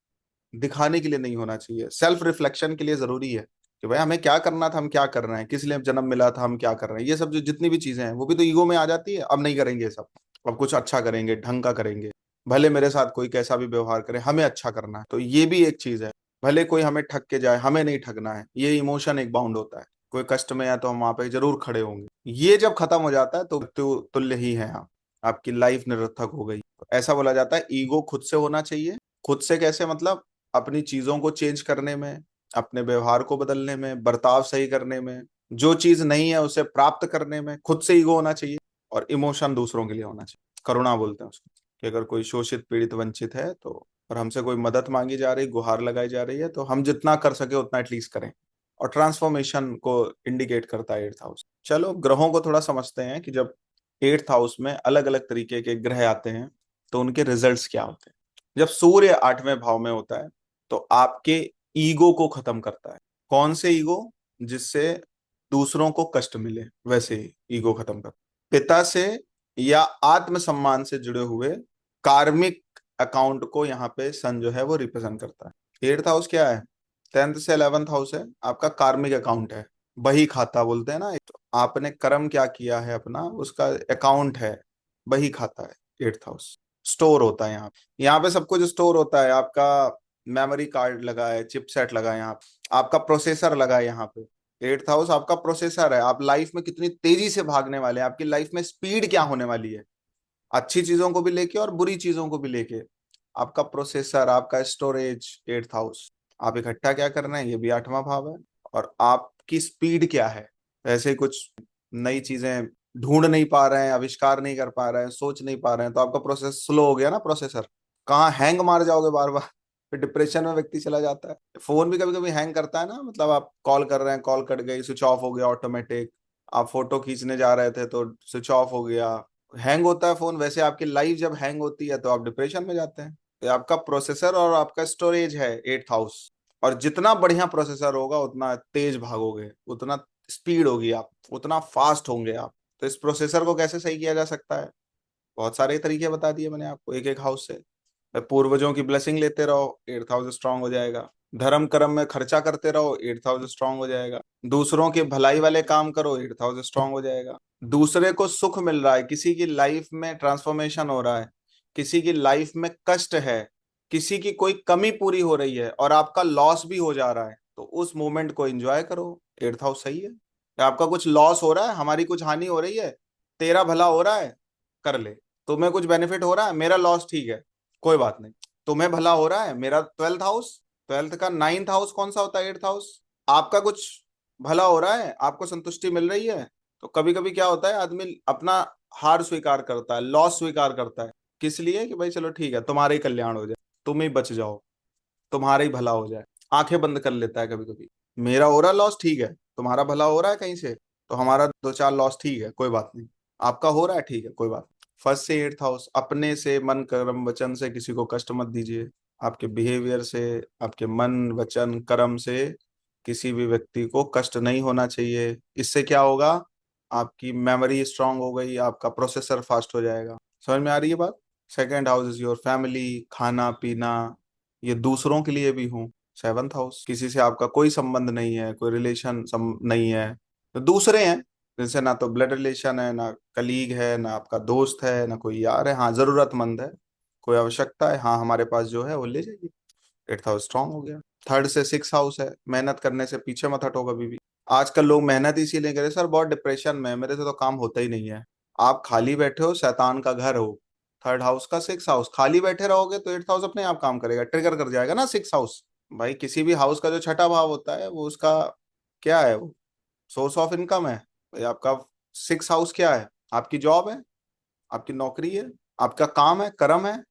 दिखाने के लिए नहीं होना चाहिए, सेल्फ रिफ्लेक्शन के लिए जरूरी है कि भाई हमें क्या करना था, हम क्या कर रहे हैं, किस लिए जन्म मिला था, हम क्या कर रहे हैं। ये सब जो जितनी भी चीजें हैं वो भी तो ईगो में आ जाती है। अब नहीं करेंगे ये सब, अब कुछ अच्छा करेंगे, ढंग का करेंगे, भले मेरे साथ कोई कैसा भी व्यवहार करे, हमें अच्छा करना है। तो ये भी एक चीज है, भले कोई हमें ठग के जाए, हमें नहीं ठगना है। ये इमोशन एक बाउंड होता है, कोई कष्ट में है तो हम वहां पे जरूर खड़े होंगे। ये जब खत्म हो जाता है तो मृत्यु तुल्य ही है आप, आपकी लाइफ निरर्थक हो गई। तो ऐसा बोला जाता है ईगो खुद से होना चाहिए। खुद से कैसे? मतलब अपनी चीजों को चेंज करने में, अपने व्यवहार को बदलने में, बर्ताव सही करने में, जो चीज नहीं है उसे प्राप्त करने में खुद से ईगो होना चाहिए। और इमोशन दूसरों के लिए होना चाहिए, करुणा बोलते हैं उसको, कि अगर कोई शोषित पीड़ित वंचित है तो, और हमसे कोई मदद मांगी जा रही, गुहार लगाई जा रही है, तो हम जितना कर सके उतना एटलीस्ट करें। और ट्रांसफॉर्मेशन को इंडिकेट करता है 8th हाउस। चलो ग्रहों को थोड़ा समझते हैं कि जब 8th हाउस में अलग अलग तरीके के ग्रह आते हैं तो उनके रिजल्ट्स क्या होते हैं। जब सूर्य 8वें भाव में होता है तो आपके ईगो को खत्म करता है। कौन से ईगो? जिससे दूसरों को कष्ट मिले, वैसे ही ईगो खत्म कर, पिता से या आत्मसम्मान से जुड़े हुए कार्मिक अकाउंट को यहाँ पे सन जो है वो रिप्रेजेंट करता है। 8th हाउस क्या है? 10th से 11th हाउस है, आपका कार्मिक अकाउंट है, बही खाता बोलते हैं ना। तो आपने कर्म क्या किया है अपना, उसका अकाउंट है, बही खाता है 8th हाउस। स्टोर होता है यहाँ पे सब कुछ स्टोर होता है। आपका मेमोरी कार्ड लगा है, चिपसेट लगा है यहाँ पे, आपका प्रोसेसर लगा है यहाँ पे। 8th हाउस आपका प्रोसेसर है, आप लाइफ में कितनी तेजी से भागने वाले हैं, आपकी लाइफ में स्पीड क्या होने वाली है, अच्छी चीजों को भी लेके और बुरी चीजों को भी लेके। आपका प्रोसेसर, आपका स्टोरेज 8th हाउस। आप इकट्ठा क्या करना है, ये भी 8वां भाव है। और आपकी स्पीड क्या है, ऐसे ही कुछ नई चीजें ढूंढ नहीं पा रहे हैं, आविष्कार नहीं कर पा रहे हैं, सोच नहीं पा रहे हैं, तो आपका प्रोसेस स्लो हो गया ना, प्रोसेसर। कहाँ हैंग मार जाओगे बार बार, फिर डिप्रेशन में व्यक्ति चला जाता है। फोन भी कभी कभी हैंग करता है ना, मतलब आप कॉल कर रहे हैं, कॉल कट गई, स्विच ऑफ हो गया ऑटोमेटिक। आप फोटो खींचने जा रहे थे तो स्विच ऑफ हो गया, हैंग होता है फोन। वैसे आपकी लाइफ जब हैंग होती है तो आप डिप्रेशन में जाते हैं। तो आपका प्रोसेसर और आपका स्टोरेज है 8th हाउस। और जितना बढ़िया प्रोसेसर होगा उतना तेज भागोगे, उतना स्पीड होगी आप, उतना फास्ट होंगे आप। तो इस प्रोसेसर को कैसे सही किया जा सकता है? बहुत सारे तरीके बता दिए मैंने आपको, एक एक हाउस से। पूर्वजों की ब्लेसिंग लेते रहो, 8th हाउस स्ट्रांग हो जाएगा। धर्म कर्म में खर्चा करते रहो, 8th हाउस स्ट्रांग हो जाएगा। दूसरों के भलाई वाले काम करो, 8th हाउस स्ट्रांग हो जाएगा। दूसरे को सुख मिल रहा है, किसी की लाइफ में ट्रांसफॉर्मेशन हो रहा है, किसी की लाइफ में कष्ट है, किसी की कोई कमी पूरी हो रही है और आपका लॉस भी हो जा रहा है, तो उस मोमेंट को एंजॉय करो, 8th हाउस सही है। या आपका कुछ लॉस हो रहा है, हमारी कुछ हानि हो रही है, तेरा भला हो रहा है, कर ले। तुम्हें कुछ बेनिफिट हो रहा है, मेरा लॉस ठीक है, कोई बात नहीं। तुम्हें भला हो रहा है, मेरा 12th हाउस, 12th का 9th हाउस कौन सा होता है? 8th house. आपका कुछ भला हो रहा है, आपको संतुष्टि मिल रही है, तो कभी कभी क्या होता है, आदमी अपना हार स्वीकार करता है, लॉस स्वीकार करता है। किस लिए? कि भाई चलो ठीक है, तुम्हारा ही कल्याण हो जाए, तुम ही बच जाओ, तुम्हारा ही भला हो जाए। आंखें बंद कर लेता है कभी कभी। मेरा हो रहा लॉस ठीक है, तुम्हारा भला हो रहा है कहीं से, तो हमारा दो चार लॉस ठीक है, कोई बात नहीं। आपका हो रहा है ठीक है, कोई बात नहीं। 1st से 8th हाउस, अपने से मन कर्म वचन से किसी को कष्ट मत दीजिए। आपके बिहेवियर से, आपके मन वचन कर्म से किसी भी व्यक्ति को कष्ट नहीं होना चाहिए। इससे क्या होगा, आपकी मेमोरी स्ट्रांग हो गई, आपका प्रोसेसर फास्ट हो जाएगा। समझ में आ रही है बात? Second house is your family, खाना पीना, ये दूसरों के लिए भी हो। सेवंथ हाउस, किसी से आपका कोई संबंध नहीं है, कोई रिलेशन नहीं है, तो दूसरे हैं जिनसे ना तो ब्लड रिलेशन है, ना कलीग है, ना आपका दोस्त है, ना कोई यार है, हाँ जरूरतमंद है, कोई आवश्यकता है, हाँ हमारे पास जो है वो ले जाइए। एट्थ हाउस स्ट्रांग हो गया। थर्ड से सिक्स हाउस है, मेहनत करने से पीछे मत हटो कभी भी। आजकल लोग मेहनत इसीलिए करे, सर बहुत डिप्रेशन में है, मेरे से तो काम होता ही नहीं है। आप खाली बैठे हो, शैतान का घर हो। थर्ड हाउस का सिक्स हाउस, खाली बैठे रहोगे तो एट्थ हाउस अपने आप काम करेगा, ट्रिगर कर जाएगा ना सिक्स हाउस। भाई किसी भी हाउस का जो छठा भाव होता है वो उसका क्या है, वो सोर्स ऑफ इनकम है। भाई आपका सिक्स हाउस क्या है? आपकी जॉब है, आपकी नौकरी है, आपका काम है, कर्म है,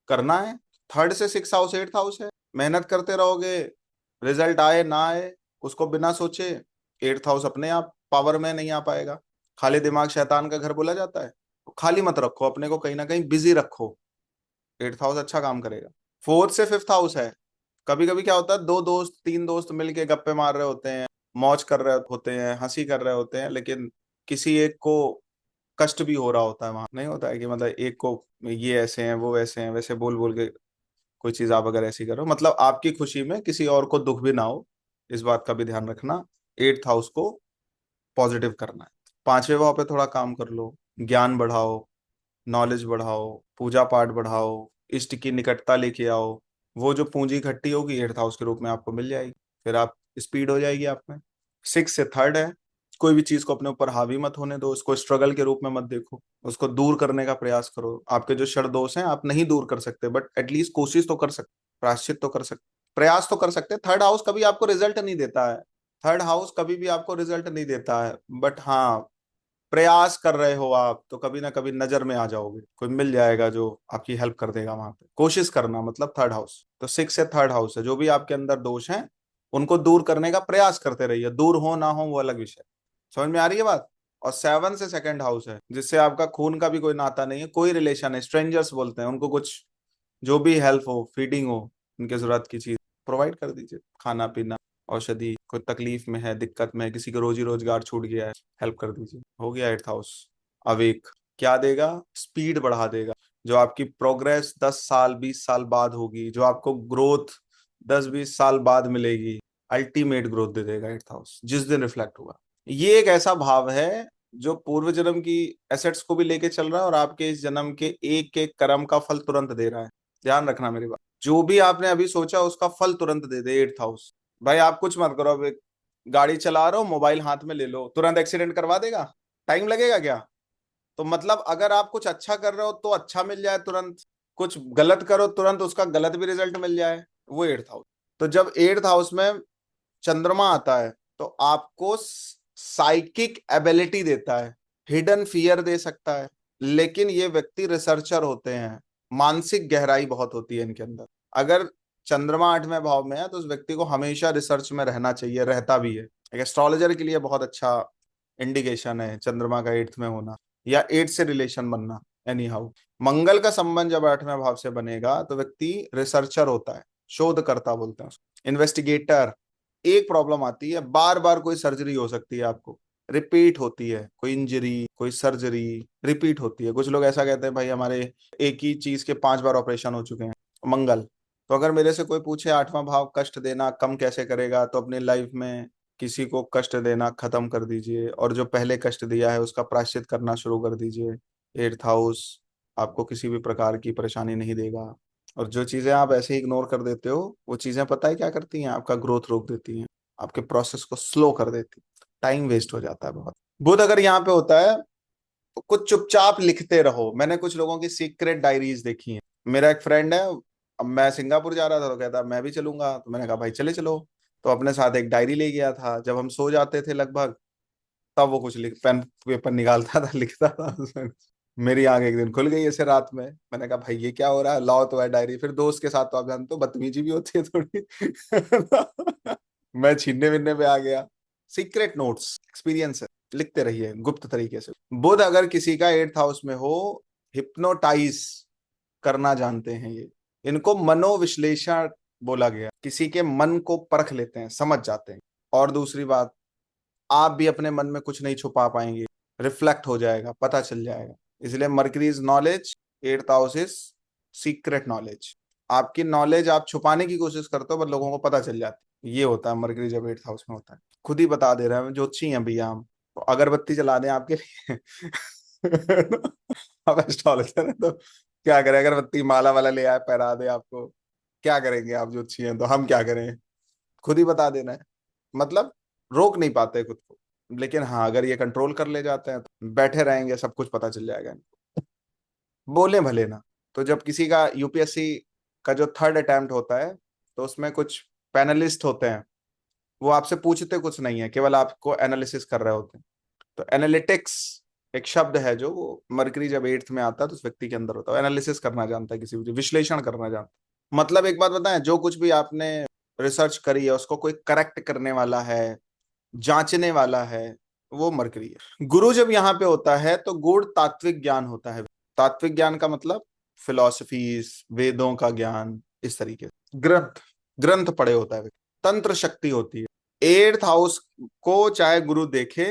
करना है। थर्ड से सिक्स हाउस एट्थ हाउस है, मेहनत करते रहोगे, रिजल्ट आए ना आए उसको बिना सोचे, एट्थ हाउस अपने आप पावर में नहीं आ पाएगा। खाली दिमाग शैतान का घर बोला जाता है, तो खाली मत रखो अपने को, कहीं ना कहीं बिजी रखो, एट्थ हाउस अच्छा काम करेगा। फोर्थ से फिफ्थ हाउस है, कभी कभी क्या होता है, दो दोस्त तीन दोस्त मिलके गप्पे मार रहे होते हैं, मौज कर रहे होते हैं, हंसी कर रहे होते हैं, लेकिन किसी एक को कष्ट भी हो रहा होता है। वहां नहीं होता है कि मतलब एक को ये ऐसे हैं वो वैसे हैं, वैसे बोल बोल के कोई चीज आप अगर ऐसी करो, मतलब आपकी खुशी में किसी और को दुख भी ना हो, इस बात का भी ध्यान रखना। एट्थ हाउस को पॉजिटिव करना है। पांचवें भाव पे थोड़ा काम कर लो, ज्ञान बढ़ाओ, नॉलेज बढ़ाओ, पूजा पाठ बढ़ाओ, इष्ट की निकटता लेके आओ। वो जो पूंजी इकट्ठी होगी एट्थ हाउस के रूप में आपको मिल जाएगी, फिर आप स्पीड हो जाएगी आप में। सिक्स से थर्ड है, कोई भी चीज को अपने ऊपर हावी मत होने दो, उसको स्ट्रगल के रूप में मत देखो, उसको दूर करने का प्रयास करो। आपके जो शर दोष हैं आप नहीं दूर कर सकते, बट एटलीस्ट कोशिश तो कर सकते, प्रायश्चित तो कर सकते, प्रयास तो कर सकते। थर्ड हाउस कभी आपको रिजल्ट नहीं देता है, थर्ड हाउस कभी भी आपको रिजल्ट नहीं देता है, बट हाँ प्रयास कर रहे हो आप तो कभी ना कभी नजर में आ जाओगे, कोई मिल जाएगा जो आपकी हेल्प कर देगा वहां पे। कोशिश करना मतलब थर्ड हाउस, तो सिक्स से थर्ड हाउस है, जो भी आपके अंदर दोष हैं उनको दूर करने का प्रयास करते रहिए, दूर हो ना हो वो अलग विषय। समझ में आ रही है बात? और सेवन से सेकंड हाउस है, जिससे आपका खून का भी कोई नाता नहीं है, कोई रिलेशन है, स्ट्रेंजर्स बोलते हैं उनको, कुछ जो भी हेल्प हो, फीडिंग हो, उनके जरूरत की चीज प्रोवाइड कर दीजिए, खाना पीना, औषधि, कोई तकलीफ में है, दिक्कत में है, किसी को रोजी रोजगार छूट गया है, हेल्प कर दीजिए। हो गया एट्थ हाउस अवेक। क्या देगा? स्पीड बढ़ा देगा। जो आपकी प्रोग्रेस 10 साल 20 साल बाद होगी, जो आपको ग्रोथ 10 20 साल बाद मिलेगी, अल्टीमेट ग्रोथ दे देगा एट्थ हाउस जिस दिन रिफ्लेक्ट होगा। ये एक ऐसा भाव है जो पूर्व जन्म की एसेट्स को भी लेके चल रहा है और आपके इस जन्म के एक एक कर्म का फल तुरंत दे रहा है। ध्यान रखना मेरी बात, जो भी आपने अभी सोचा उसका फल तुरंत दे दे एट्थ हाउस। भाई आप कुछ मत करो, अब एक गाड़ी चला रहे हो, मोबाइल हाथ में ले लो, तुरंत एक्सीडेंट करवा देगा? टाइम लगेगा क्या? तो मतलब अगर आप कुछ अच्छा कर रहे हो तो अच्छा मिल जाए तुरंत, कुछ गलत करो तुरंत उसका गलत भी रिजल्ट मिल जाए, वो एट्थ हाउस। तो जब एट्थ हाउस में चंद्रमा आता है तो आपको साइकिक एबिलिटी देता है, हिडन फियर दे सकता है, लेकिन ये व्यक्ति रिसर्चर होते हैं, मानसिक गहराई बहुत होती है इनके अंदर। अगर चंद्रमा आठवें भाव में है तो उस व्यक्ति को हमेशा रिसर्च में रहना चाहिए, रहता भी है। एक एस्ट्रोलॉजर के लिए बहुत अच्छा इंडिकेशन है चंद्रमा का एट्थ में होना, या एट्थ से रिलेशन बनना। एनी हाउ, मंगल का संबंध जब आठवें भाव से बनेगा तो व्यक्ति रिसर्चर होता है, शोधकर्ता बोलते हैं उसको, इन्वेस्टिगेटर। एक प्रॉब्लम आती है, बार बार कोई सर्जरी हो सकती है आपको, रिपीट होती है, कोई इंजरी कोई सर्जरी रिपीट होती है। कुछ लोग ऐसा कहते हैं भाई हमारे एक ही चीज के 5 बार ऑपरेशन हो चुके हैं। मंगल, तो अगर मेरे से कोई पूछे आठवां भाव कष्ट देना कम कैसे करेगा, तो अपनी लाइफ में किसी को कष्ट देना खत्म कर दीजिए, और जो पहले कष्ट दिया है उसका प्रायश्चित करना शुरू कर दीजिए। एट्थ हाउस आपको किसी भी प्रकार की परेशानी नहीं देगा, और जो चीजें आप ऐसे ही इग्नोर कर देते हो वो चीजें पता है क्या करती हैं? आपका ग्रोथ रोक देती हैं, आपके प्रोसेस को स्लो कर देती, टाइम वेस्ट हो जाता है बहुत। बुध अगर यहाँ पे होता है तो कुछ चुपचाप लिखते रहो। मैंने कुछ लोगों की सीक्रेट डायरीज देखी हैं। मेरा एक फ्रेंड है, अब मैं सिंगापुर जा रहा था तो कहता मैं भी चलूंगा, तो मैंने कहा भाई चले चलो। तो अपने साथ एक डायरी ले गया था, जब हम सो जाते थे लगभग तब वो कुछ लिख, पेन पेपर निकालता था, लिखता था उसमें। मेरी आंख एक दिन खुल गई ऐसे रात में, मैंने कहा भाई ये क्या हो रहा है, लाओ तो है डायरी। फिर दोस्त के साथ तो आप जानते हो बदतमीजी भी होती है थोड़ी। मैं छीनने विनने पे आ गया। सीक्रेट नोट्स एक्सपीरियंस है, लिखते रहिए गुप्त तरीके से। बुध अगर किसी का एट्थ हाउस में हो, हिप्नोटाइज करना जानते हैं ये, इनको मनोविश्लेषण बोला गया, किसी के मन को परख लेते हैं, समझ जाते हैं। और दूसरी बात, आप भी अपने मन में कुछ नहीं छुपा पाएंगे, रिफ्लेक्ट हो जाएगा, पता चल जाएगा। इसलिए mercury is knowledge, eighth house is secret knowledge. आपकी नॉलेज आप छुपाने की कोशिश करते हो पर लोगों को पता चल जाती है। ये होता है मरकरी जब एट्थ हाउस में होता है। खुद ही बता दे रहे हैं ज्योतिषी हैं भैया हम, तो अगरबत्ती जला दें आपके लिए। अब एस्ट्रोलॉजर है तो क्या करें, अगरबत्ती माला वाला ले आए पहरा दे आपको, क्या करेंगे? आप ज्योतिषी हैं तो हम क्या करें? खुद ही बता देना है। मतलब रोक नहीं पाते खुद को। लेकिन हाँ, अगर ये कंट्रोल कर ले जाते हैं तो बैठे रहेंगे, सब कुछ पता चल जाएगा। बोले भले ना। तो जब किसी का यूपीएससी का जो थर्ड अटेम्प्ट होता है, तो उसमें कुछ पैनलिस्ट होते हैं, वो आपसे पूछते कुछ नहीं है, केवल आपको एनालिसिस कर रहे होते हैं। तो एनालिटिक्स एक शब्द है जो वो मरकरी जब एट्थ में आता है तो उस व्यक्ति के अंदर होता है। एनालिसिस करना जानता है, किसी भी विश्लेषण करना जानता है। मतलब एक बात बताएं, जो कुछ भी आपने रिसर्च करी है उसको कोई करेक्ट करने वाला है, जांचने वाला है, वो मरकरी है। गुरु जब यहाँ पे होता है तो गूढ़ तात्विक ज्ञान होता है। तात्विक ज्ञान का मतलब फिलॉसफीज, वेदों का ज्ञान, इस तरीके से ग्रंथ ग्रंथ पढ़े होता है। तंत्र शक्ति होती है। एट्थ हाउस को चाहे गुरु देखे,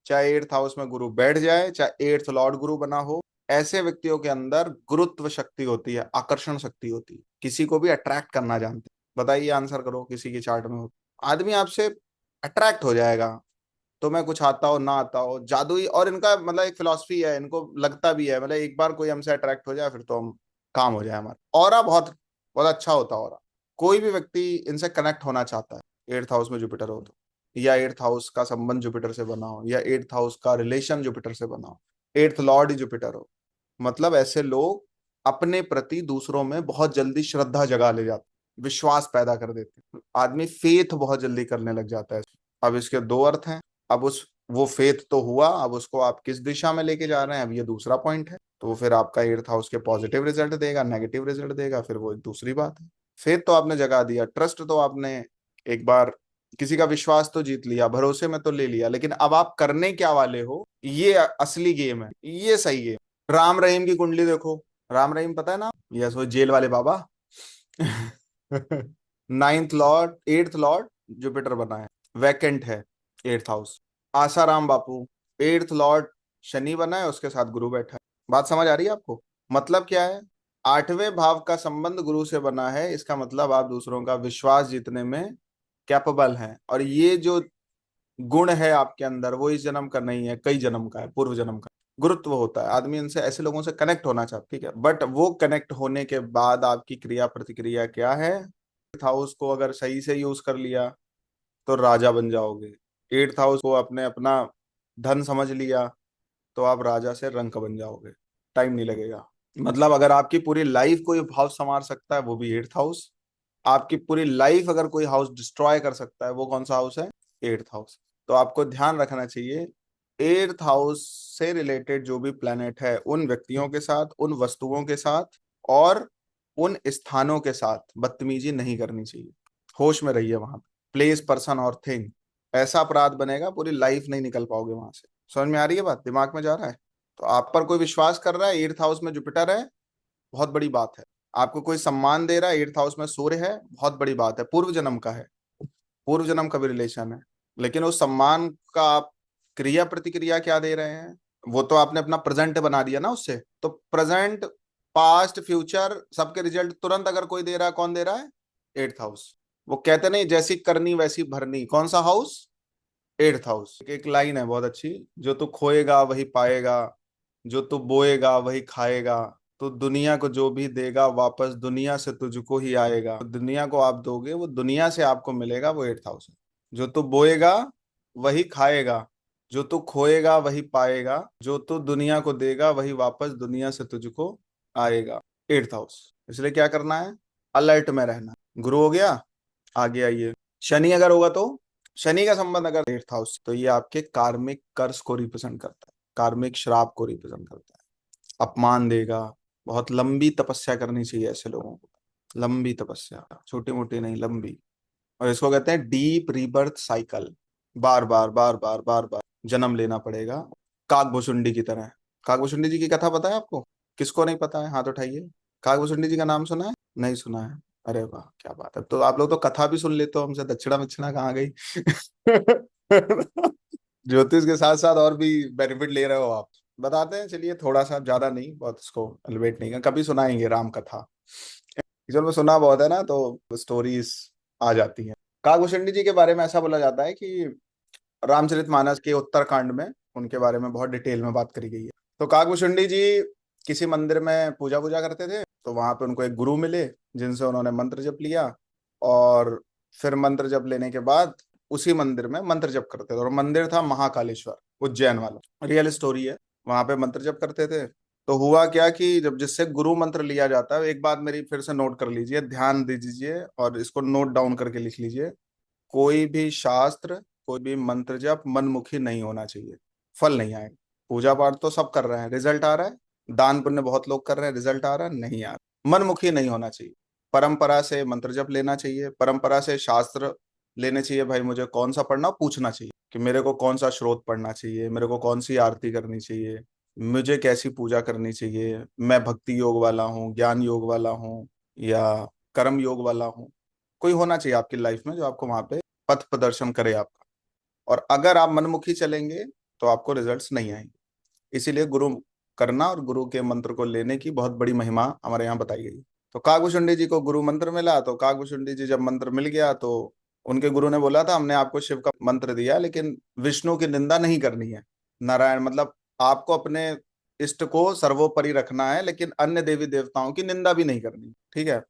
चाहे एट्थ हाउस में गुरु बैठ जाए, चाहे एट्थ लॉर्ड गुरु बना हो, ऐसे व्यक्तियों के अंदर गुरुत्व शक्ति होती है, आकर्षण शक्ति होती है, किसी को भी अट्रैक्ट करना जानते हैं। बताइए, आंसर करो, किसी की चार्ट में हो आदमी आपसे अट्रैक्ट हो जाएगा। तो मैं कुछ आता हो ना आता हो, जादुई। और इनका मतलब एक फिलॉसफी है, इनको लगता भी है, मतलब एक बार कोई हमसे अट्रैक्ट हो जाए फिर तो हम काम हो जाए हमारा। ऑरा बहुत बहुत अच्छा होता है ऑरा। कोई भी व्यक्ति इनसे कनेक्ट होना चाहता है, एट्थ हाउस में जुपिटर हो तो, या एट्थ हाउस का संबंध जुपिटर से बना हो, या एट्थ हाउस का रिलेशन जुपिटर से बना हो, एट्थ लॉर्ड ही जुपिटर हो। मतलब ऐसे लोग अपने प्रति दूसरों में बहुत जल्दी श्रद्धा जगा ले जाते, विश्वास पैदा कर देते। आदमी फेथ बहुत जल्दी करने लग जाता है। अब इसके दो अर्थ हैं। अब उस वो फेथ तो हुआ, अब उसको आप किस दिशा में लेके जा रहे हैं, अब ये दूसरा पॉइंट है। तो वो फिर आपका एट्थ हाउस के पॉजिटिव रिजल्ट देगा, नेगेटिव रिजल्ट देगा, फिर वो एक दूसरी बात है। फेथ तो आपने जगा दिया, ट्रस्ट तो आपने एक बार किसी का विश्वास तो जीत लिया, भरोसे में तो ले लिया, लेकिन अब आप करने क्या वाले हो, ये असली गेम है, ये सही गेम। राम रहीम की कुंडली देखो। राम रहीम पता है ना, यस, वो जेल वाले बाबा। Ninth lord, eighth lord Jupiter बना है, वैकेंट है eighth house. Asaram Bapu, eighth lord Shani बना है, उसके साथ गुरु बैठा है। बात समझ आ रही है आपको? मतलब क्या है? आठवें भाव का संबंध गुरु से बना है, इसका मतलब आप दूसरों का विश्वास जीतने में कैपेबल हैं। और ये जो गुण है आपके अंदर, वो इस जन्म का नहीं है, कई जन्म का है, पूर्व जन्म का। गुरुत्व होता है, आदमी इनसे, ऐसे लोगों से कनेक्ट होना चाहता है, ठीक है। बट वो कनेक्ट होने के बाद आपकी क्रिया प्रतिक्रिया क्या है? हाउस को अगर सही से यूज कर लिया तो राजा बन जाओगे। एट्थ हाउस को आपने अपना धन समझ लिया तो आप राजा से रंक बन जाओगे, टाइम नहीं लगेगा। मतलब अगर आपकी पूरी लाइफ कोई हाउस संवार सकता है वो भी एट्थ हाउस। आपकी पूरी लाइफ अगर कोई हाउस डिस्ट्रॉय कर सकता है, वो कौन सा हाउस है? Eighth house. तो आपको ध्यान रखना चाहिए, एट्थ हाउस से रिलेटेड जो भी प्लेनेट है, उन व्यक्तियों के साथ, उन वस्तुओं के साथ और उन स्थानों के साथ बदतमीजी नहीं करनी चाहिए। होश में रहिए वहां पे। प्लेस, पर्सन और थिंग, ऐसा अपराध बनेगा पूरी लाइफ नहीं निकल पाओगे वहां से। समझ में आ रही है बात? दिमाग में जा रहा है? तो आप पर कोई विश्वास कर रहा है, एट्थ हाउस में जुपिटर है, बहुत बड़ी बात है। आपको कोई सम्मान दे रहा है, एट्थ हाउस में सूर्य है, बहुत बड़ी बात है, पूर्व जन्म का है, पूर्व जन्म का भी रिलेशन है। लेकिन उस सम्मान का आप क्रिया प्रतिक्रिया क्या दे रहे हैं? वो तो आपने अपना प्रेजेंट बना दिया ना उससे। तो प्रेजेंट, पास्ट, फ्यूचर, सबके रिजल्ट तुरंत अगर कोई दे रहा है, कौन दे रहा है? Eighth house. वो कहते नहीं, जैसी करनी वैसी भरनी, कौन सा हाउस? Eighth house. एक लाइन है बहुत अच्छी, जो तू खोएगा वही पाएगा, जो तू बोएगा वही खाएगा, तो दुनिया को जो भी देगा वापस दुनिया से तुझको ही आएगा। तो दुनिया को आप दोगे, वो दुनिया से आपको मिलेगा, वो एट्थ हाउस है। जो तू बोएगा वही खाएगा, जो तू खोएगा वही पाएगा, जो तू दुनिया को देगा वही वापस दुनिया से तुझको आएगा। Eighth house. इसलिए क्या करना है? अलर्ट में रहना। गुरु हो गया, आगे आइए। शनि अगर होगा तो, शनि का संबंध अगर एट्थ हाउस, तो ये आपके कार्मिक कर्ज को रिप्रेजेंट करता है, कार्मिक श्राप को रिप्रेजेंट करता है। अपमान देगा। बहुत लंबी तपस्या करनी चाहिए ऐसे लोगों को, लंबी तपस्या, छोटी मोटी नहीं, लंबी। और इसको कहते हैं डीप रीबर्थ साइकिल। बार बार बार बार बार बार जन्म लेना पड़ेगा, काकभुसुंडी की तरह। काकभुसुंडी जी की कथा पता है आपको? किसको नहीं पता है, हाथ उठाइए। काकभुसुंडी जी का नाम सुना है? नहीं सुना है? अरे वाह, क्या बात है। तो आप लोग तो कथा भी सुन लेते हो हमसे, दक्षिणा विक्षिणा कहाँ गई? ज्योतिष के साथ साथ और भी बेनिफिट ले रहे हो आप। बताते हैं, चलिए थोड़ा सा, ज्यादा नहीं, बहुत इसको एलिवेट नहीं कर, कभी सुनाएंगे राम कथा। एक्चुअल में सुना बहुत है ना, तो स्टोरीज आ जाती हैं। काकभूषुंडी जी के बारे में ऐसा बोला जाता है कि रामचरितमानस के उत्तरकांड में उनके बारे में बहुत डिटेल में बात करी गई है। तो काकभूषुंडी जी किसी मंदिर में पूजा पूजा करते थे, तो वहां पे उनको एक गुरु मिले जिनसे उन्होंने मंत्र जप लिया। और फिर मंत्र जप लेने के बाद उसी मंदिर में मंत्र जप करते थे, और मंदिर था महाकालेश्वर, उज्जैन वाला, रियल स्टोरी है। वहां पे मंत्र जप करते थे। तो हुआ क्या कि जब जिससे गुरु मंत्र लिया जाता है, एक बात मेरी फिर से नोट कर लीजिए, ध्यान दीजिए और इसको नोट डाउन करके लिख लीजिए। कोई भी शास्त्र, कोई भी मंत्र जप मनमुखी नहीं होना चाहिए, फल नहीं आएगा। पूजा पाठ तो सब कर रहे हैं, रिजल्ट आ रहा है। दान पुण्य बहुत लोग कर रहे हैं, रिजल्ट आ रहा है, नहीं आ रहा। मनमुखी नहीं होना चाहिए। परंपरा से मंत्र जप लेना चाहिए, परंपरा से शास्त्र लेने चाहिए। भाई मुझे कौन सा पढ़ना, पूछना चाहिए कि मेरे को कौन सा स्रोत पढ़ना चाहिए, मेरे को कौन सी आरती करनी चाहिए, मुझे कैसी पूजा करनी चाहिए, मैं भक्ति योग वाला हूँ, ज्ञान योग वाला हूँ, या कर्म योग वाला हूँ। कोई होना चाहिए आपकी लाइफ में जो आपको वहां पे पथ प्रदर्शन करे आपका। और अगर आप मनमुखी चलेंगे तो आपको रिजल्ट्स नहीं आएंगे। इसीलिए गुरु करना और गुरु के मंत्र को लेने की बहुत बड़ी महिमा हमारे यहाँ बताई गई। तो काकभूषुंडी जी को गुरु मंत्र मिला, तो काकभूषुंडी जी जब मंत्र मिल गया तो उनके गुरु ने बोला था, हमने आपको शिव का मंत्र दिया लेकिन विष्णु की निंदा नहीं करनी है। नारायण मतलब आपको अपने इष्ट को सर्वोपरि रखना है, लेकिन अन्य देवी देवताओं की निंदा भी नहीं करनी, ठीक है।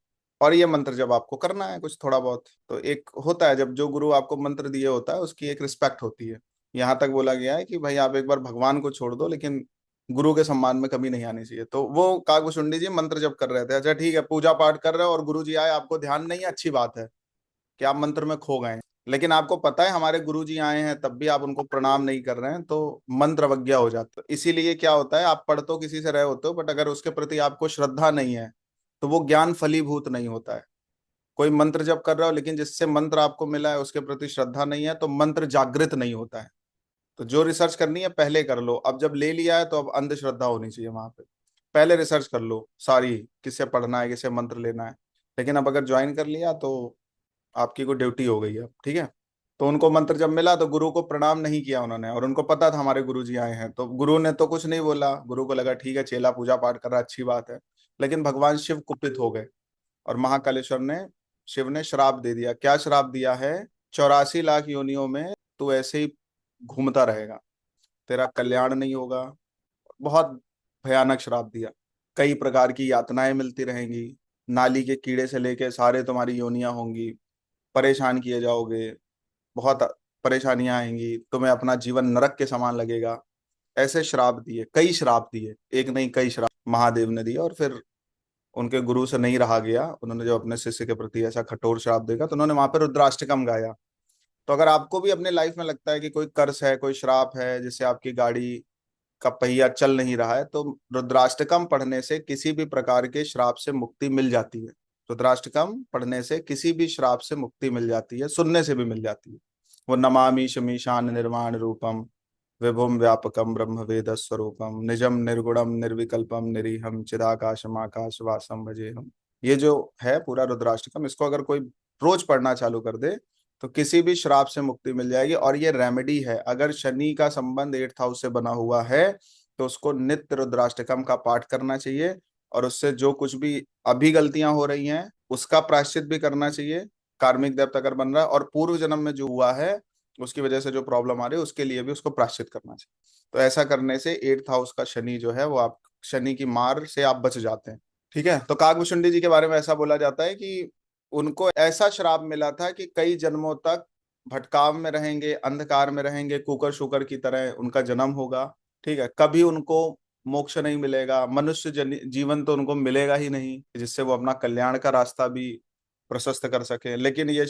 और ये मंत्र जब आपको करना है कुछ थोड़ा बहुत, तो एक होता है, जब जो गुरु आपको मंत्र दिए होता है उसकी एक रिस्पेक्ट होती है। यहाँ तक बोला गया है कि भाई आप एक बार भगवान को छोड़ दो, लेकिन गुरु के सम्मान में कभी नहीं आनी चाहिए। तो वो काकभूषुंडी जी मंत्र जप कर रहे थे, अच्छा ठीक है, पूजा पाठ कर रहे हो और गुरु जी आए, आपको ध्यान नहीं है, अच्छी बात है कि आप मंत्र में खो गए हैं। लेकिन आपको पता है हमारे गुरु जी आए हैं, तब भी आप उनको प्रणाम नहीं कर रहे हैं, तो मंत्र अवज्ञा हो जाता है। इसीलिए क्या होता है, आप पढ़ तो किसी से रहे होते हो, बट अगर उसके प्रति आपको श्रद्धा नहीं है तो वो ज्ञान फलीभूत नहीं होता है। कोई मंत्र जप कर रहा हो लेकिन जिससे मंत्र आपको मिला है उसके प्रति श्रद्धा नहीं है, तो मंत्र जागृत नहीं होता है। तो जो रिसर्च करनी है पहले कर लो, अब जब ले लिया है तो अब अंधश्रद्धा होनी चाहिए वहां पे। पहले रिसर्च कर लो सारी, किससे पढ़ना है, किससे मंत्र लेना है। लेकिन अब अगर ज्वाइन कर लिया तो आपकी कोई ड्यूटी हो गई है, ठीक है। तो उनको मंत्र जब मिला तो गुरु को प्रणाम नहीं किया उन्होंने, और उनको पता था हमारे गुरु जी आए हैं, तो गुरु ने तो कुछ नहीं बोला। गुरु को लगा ठीक है, चेला पूजा पाठ कर रहा, अच्छी बात है। लेकिन भगवान शिव कुपित हो गए, और महाकालेश्वर ने, शिव ने श्राप दे दिया। क्या श्राप दिया है, 84 लाख योनियों में तू ऐसे ही घूमता रहेगा, तेरा कल्याण नहीं होगा। बहुत भयानक श्राप दिया। कई प्रकार की यातनाएं मिलती रहेंगी, नाली के कीड़े से लेके सारे तुम्हारी योनियां होंगी, परेशान किए जाओगे, बहुत परेशानियां आएंगी, तुम्हें अपना जीवन नरक के समान लगेगा। ऐसे श्राप दिए, कई श्राप दिए, एक नहीं कई श्राप महादेव ने दिए। और फिर उनके गुरु से नहीं रहा गया, उन्होंने जब अपने शिष्य के प्रति ऐसा कठोर श्राप देगा तो उन्होंने वहां पर रुद्राष्टकम गाया। तो अगर आपको भी अपने लाइफ में लगता है कि कोई कर्ज है, कोई श्राप है, जिससे आपकी गाड़ी का पहिया चल नहीं रहा है, तो रुद्राष्टकम पढ़ने से किसी भी प्रकार के श्राप से मुक्ति मिल जाती है। रुद्राष्टकम पढ़ने से किसी भी श्राप से मुक्ति मिल जाती है, सुनने से भी मिल जाती है। वो नमामि शमीशान निर्वाण रूपम विभुम व्यापकम ब्रह्म वेद स्वरूपम निजम निर्गुणम निर्विकल्पम निरीहम चिदाकाशम आकाश वासम भजेहम। ये जो है पूरा रुद्राष्टकम, इसको अगर कोई रोज पढ़ना चालू कर दे तो किसी भी श्राप से मुक्ति मिल जाएगी। और ये रेमेडी है, अगर शनि का संबंध 8th हाउस से बना हुआ है तो उसको नित्य रुद्राष्टकम का पाठ करना चाहिए। और उससे जो कुछ भी अभी गलतियां हो रही हैं उसका प्रायश्चित भी करना चाहिए, कार्मिक देवता अगर बन रहा है, और पूर्व जन्म में जो हुआ है उसकी वजह से जो प्रॉब्लम आ रही है उसके लिए भी उसको प्रायश्चित करना चाहिए। तो ऐसा करने से 8th हाउस का शनि जो है वो आप, शनि की मार से आप बच जाते हैं, ठीक है। तो काकभूषुंडी जी के बारे में ऐसा बोला जाता है कि उनको ऐसा श्राप मिला था कि कई जन्मों तक भटकाव में रहेंगे, अंधकार में रहेंगे, कुकर शुकर की तरह उनका जन्म होगा, ठीक है। कभी उनको मोक्ष नहीं मिलेगा, मनुष्य जीवन तो उनको मिलेगा ही नहीं जिससे वो अपना कल्याण का रास्ता भी प्रशस्त कर सके। लेकिन ये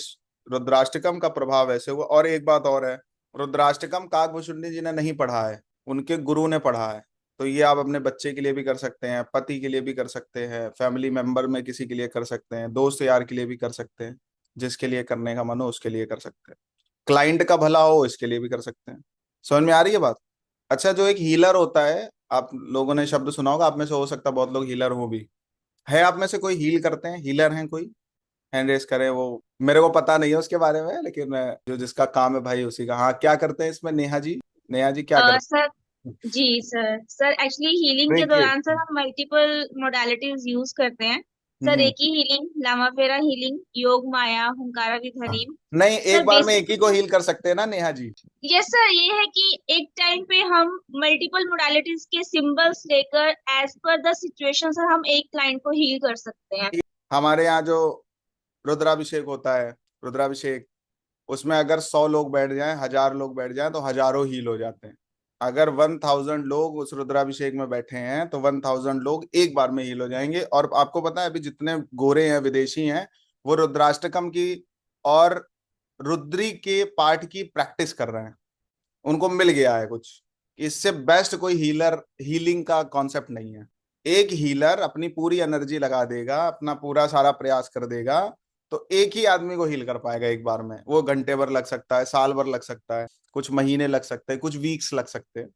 रुद्राष्टकम का प्रभाव ऐसे हुआ। और एक बात और है, रुद्राष्टकम काकभूषुंडी जी ने नहीं पढ़ा है, उनके गुरु ने पढ़ा है। तो ये आप अपने बच्चे के लिए भी कर सकते हैं, पति के लिए भी कर सकते हैं, फैमिली मेंबर में किसी के लिए कर सकते हैं, दोस्त यार के लिए भी कर सकते हैं, जिसके लिए करने का मन हो उसके लिए कर सकते हैं, क्लाइंट का भला हो इसके लिए भी कर सकते हैं। समझ में आ रही है बात। अच्छा, जो एक हीलर होता है, आप लोगों ने शब्द सुना होगा, आप में से हो सकता है बहुत लोग हीलर हो भी। है आप में से कोई हील करते हैं, हीलर हैं कोई, हैंड रेस करें। वो मेरे को पता नहीं है उसके बारे में, लेकिन जो जिसका काम है भाई उसी का। हाँ, क्या करते हैं इसमें नेहा जी, नेहा जी क्या करते सर, जी सर। सर एक्चुअली हीलिंग के देखिए। दौरान सर हम मल्टीपल मोडालिटीज यूज करते हैं। सर हम्म। एक ही हीलिंग, लामाफेरा हीलिंग, योग माया, हुंकारा विधरीम। नहीं, सर एक बार में एक ही को बेसिकली हील कर सकते हैं ना नेहा जी। यस सर, ये है कि एक टाइम पे हम मल्टीपल मोडालिटीज के सिंबल्स लेकर as per the situation sir हम एक क्लाइंट को हील कर सकते हैं। हमारे यहाँ जो रुद्राभिषेक होता है, रुद्राभिषेक, उसमें अगर 100 लोग बैठ जाएं, 1000 लोग बैठ जाएं, तो हजारों हील हो जाते हैं। अगर 1000 लोग उस रुद्राभिषेक में बैठे हैं तो 1000 लोग एक बार में हील हो जाएंगे। और आपको पता है, अभी जितने गोरे हैं, विदेशी हैं, वो रुद्राष्टकम की और रुद्री के पाठ की प्रैक्टिस कर रहे हैं। उनको मिल गया है कुछ, इससे बेस्ट कोई हीलर, हीलिंग का कॉन्सेप्ट नहीं है। एक हीलर अपनी पूरी एनर्जी लगा देगा, अपना पूरा सारा प्रयास कर देगा, तो एक ही आदमी को हील कर पाएगा एक बार में। वो घंटे भर लग सकता है, साल भर लग सकता है, कुछ महीने लग सकते हैं, कुछ वीक्स लग सकते हैं।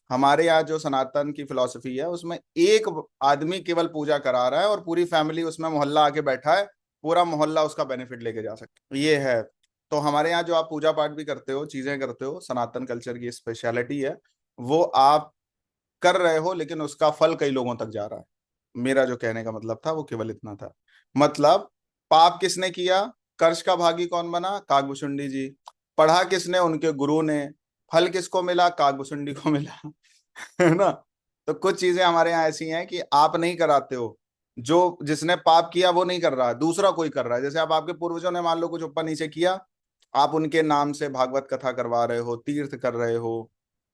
हमारे यहाँ जो सनातन की फिलॉसफी है, उसमें एक आदमी केवल पूजा करा रहा है और पूरी फैमिली उसमें मोहल्ला आके बैठा है, पूरा मोहल्ला उसका बेनिफिट लेके जा सकता है, ये है। तो हमारे यहाँ जो आप पूजा पाठ भी करते हो, चीजें करते हो, सनातन कल्चर की स्पेशलिटी है, वो आप कर रहे हो, लेकिन उसका फल कई लोगों तक जा रहा है। मेरा जो कहने का मतलब था वो केवल इतना था। मतलब, पाप किसने किया, कर्ष का भागी कौन बना, काकभूषुंडी जी। पढ़ा किसने, उनके गुरु ने। फल किसको मिला, काकभूषुंडी को मिला। है ना। तो कुछ चीजें हमारे यहाँ ऐसी हैं कि आप नहीं कराते हो, जो जिसने पाप किया वो नहीं कर रहा है, दूसरा कोई कर रहा है। जैसे आप, आपके पूर्वजों ने मान लो कुछ ऊपर नीचे किया, आप उनके नाम से भागवत कथा करवा रहे हो, तीर्थ कर रहे हो,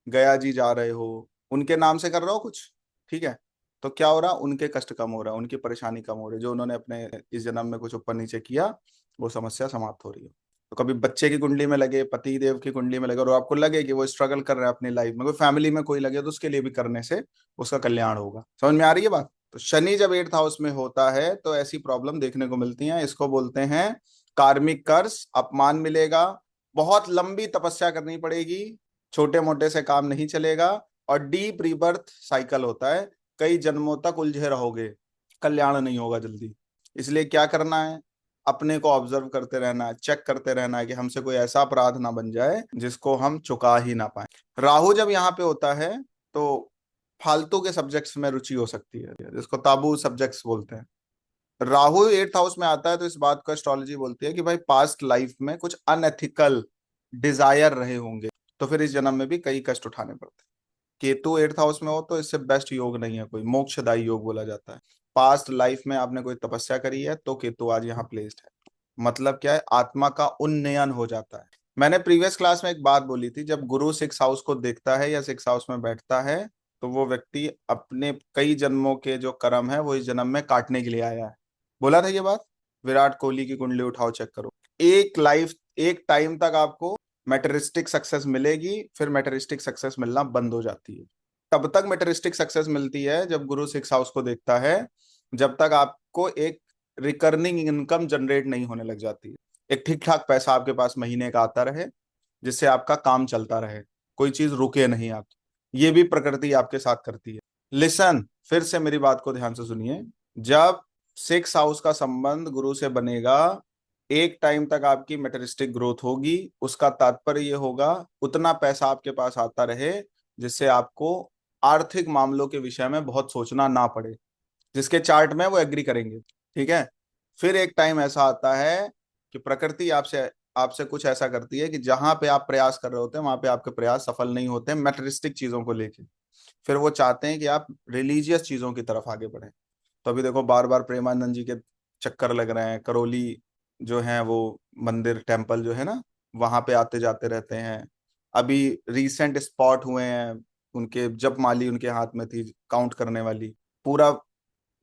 गया जी जा रहे हो, उनके नाम से कर रहे हो कुछ, ठीक है। तो क्या हो रहा, उनके कष्ट कम हो रहा है, उनकी परेशानी कम हो रही है, जो उन्होंने अपने इस जन्म में कुछ ऊपर नीचे किया, वो समस्या समाप्त हो रही है। तो कभी बच्चे की कुंडली में लगे, पति देव की कुंडली में लगे, और आपको लगे कि वो स्ट्रगल कर रहे हैं अपनी लाइफ में, कोई फैमिली में कोई लगे, तो उसके लिए भी करने से उसका कल्याण होगा। समझ में आ रही है बात। तो शनि जब 8th हाउस में होता है तो ऐसी प्रॉब्लम देखने को मिलती है। इसको बोलते हैं कार्मिक कर्ज, अपमान मिलेगा, बहुत लंबी तपस्या करनी पड़ेगी, छोटे मोटे से काम नहीं चलेगा, और डीप रीबर्थ साइकिल होता है, कई जन्मों तक उलझे रहोगे, कल्याण नहीं होगा जल्दी। इसलिए क्या करना है, अपने को ऑब्जर्व करते रहना है, चेक करते रहना है कि हमसे कोई ऐसा अपराध ना बन जाए जिसको हम चुका ही ना पाए। राहु जब यहाँ पे होता है तो फालतू के सब्जेक्ट्स में रुचि हो सकती है, जिसको ताबू सब्जेक्ट्स बोलते हैं। राहु 8th हाउस में आता है तो इस बात को एस्ट्रोलॉजी बोलती है कि भाई पास्ट लाइफ में कुछ अनएथिकल डिजायर रहे होंगे, तो फिर इस जन्म में भी कई कष्ट उठाने पड़ते हैं। केतु 8th हाउस में हो तो इससे बेस्ट योग नहीं है कोई, मोक्षदायी योग बोला जाता है। पास्ट लाइफ में आपने कोई तपस्या करी है तो केतु आज यहाँ प्लेस्ड है। मतलब क्या है, आत्मा का उन्नयन हो जाता है। मैंने प्रीवियस क्लास में एक बात बोली थी, जब गुरु 6th हाउस को देखता है या 6th हाउस में बैठता है, तो वो व्यक्ति अपने कई जन्मों के जो कर्म है वो इस जन्म में काटने के लिए आया है। बोला था ये बात। विराट कोहली की कुंडली उठाओ, चेक करो। एक लाइफ, एक टाइम तक आपको मेटेरिस्टिक सक्सेस मिलेगी, फिर मेटेरिस्टिक सक्सेस मिलना बंद हो जाती है। तब तक मेटेरिस्टिक सक्सेस मिलती है जब गुरु 6th हाउस को देखता है, जब तक आपको एक रिकर्निंग इनकम जनरेट नहीं होने लग जाती है, एक ठीक ठाक पैसा आपके पास महीने का आता रहे, जिससे आपका काम चलता रहे, कोई चीज रुके नहीं आप। ये भी प्रकृति आपके साथ करती है। लिसन, फिर से मेरी बात को ध्यान से सुनिए। जब 6th हाउस का संबंध गुरु से बनेगा, एक टाइम तक आपकी मेटेरिस्टिक ग्रोथ होगी। उसका तात्पर्य ये होगा, उतना पैसा आपके पास आता रहे जिससे आपको आर्थिक मामलों के विषय में बहुत सोचना ना पड़े। जिसके चार्ट में वो एग्री करेंगे, ठीक है। फिर एक टाइम ऐसा आता है कि प्रकृति आपसे आपसे कुछ ऐसा करती है कि जहां पे आप प्रयास कर रहे होते हैं वहां पे आपके प्रयास सफल नहीं होते मेटेरिस्टिक चीजों को लेके। फिर वो चाहते हैं कि आप रिलीजियस चीजों की तरफ आगे बढ़े। तो अभी देखो, बार बार प्रेमानंद जी के चक्कर लग रहे हैं, करौली जो है वो मंदिर टेम्पल जो है ना, वहां पे आते जाते रहते हैं। अभी रिसेंट स्पॉट हुए हैं, उनके जप माली उनके हाथ में थी काउंट करने वाली। पूरा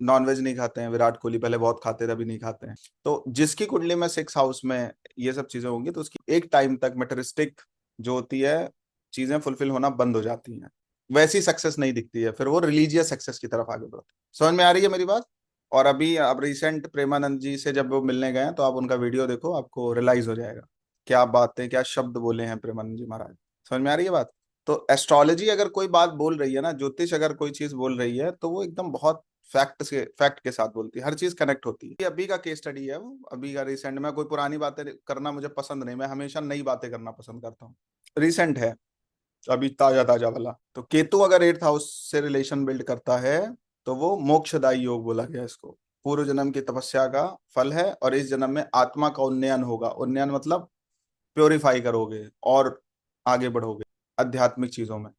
नॉनवेज नहीं खाते हैं विराट कोहली, पहले बहुत खाते थे, अभी नहीं खाते हैं। तो जिसकी कुंडली में 6th हाउस में ये सब चीजें होंगी, तो उसकी एक टाइम तक मटेरिस्टिक जो होती है चीजें फुलफिल होना बंद हो जाती हैं, वैसी सक्सेस नहीं दिखती है, फिर वो रिलीजियस सक्सेस की तरफ आगे बढ़ते हैं। समझ में आ रही है मेरी बात। और अभी अब रिसेंट प्रेमानंद जी से जब वो मिलने गए हैं, तो आप उनका वीडियो देखो, आपको रियलाइज हो जाएगा क्या बातें, क्या शब्द बोले हैं प्रेमानंद जी महाराज। समझ में आ रही है बात। तो एस्ट्रोलॉजी अगर कोई बात बोल रही है ना, ज्योतिष अगर कोई चीज बोल रही है, तो वो एकदम बहुत फैक्ट के साथ बोलती है, हर चीज कनेक्ट होती है। ये अभी का केस स्टडी है, वो अभी का रिसेंट में। कोई पुरानी बातें करना मुझे पसंद नहीं, मैं हमेशा नई बातें करना पसंद करता हूँ। रिसेंट है, अभी ताजा ताजा वाला। तो केतु अगर एट्थ हाउस से रिलेशन बिल्ड करता है तो वो मोक्षदायी योग बोला गया इसको। पूर्व जन्म की तपस्या का फल है और इस जन्म में आत्मा का उन्नयन होगा। उन्नयन मतलब प्योरीफाई करोगे और आगे बढ़ोगे आध्यात्मिक चीजों में।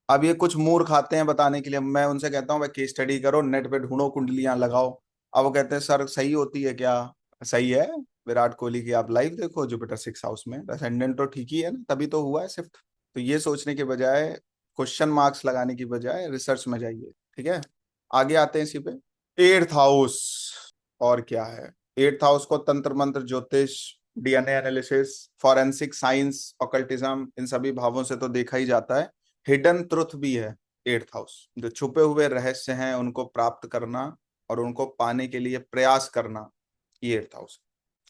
अब ये कुछ मूर्ख आते हैं बताने के लिए, मैं उनसे कहता हूँ भाई केस स्टडी करो, नेट पे ढूंढो, कुंडलियां लगाओ। अब वो कहते हैं सर सही होती है क्या? सही है। विराट कोहली की आप लाइव देखो, जुपिटर सिक्स हाउस में असेंडेंट तो ठीक ही है ना, तभी तो हुआ है शिफ्ट। तो ये सोचने के बजाय, क्वेश्चन मार्क्स लगाने की बजाय रिसर्च में जाइए। ठीक है, आगे आते हैं इसी पे। एट्थ हाउस और क्या है? एट्थ हाउस को तंत्र मंत्र, ज्योतिष, DNA analysis, forensic science, occultism, इन सभी भावों से तो देखा ही जाता है। हिडन ट्रुथ भी है एट्थ हाउस। जो छुपे हुए रहस्य हैं उनको प्राप्त करना और उनको पाने के लिए प्रयास करना, ये eighth house.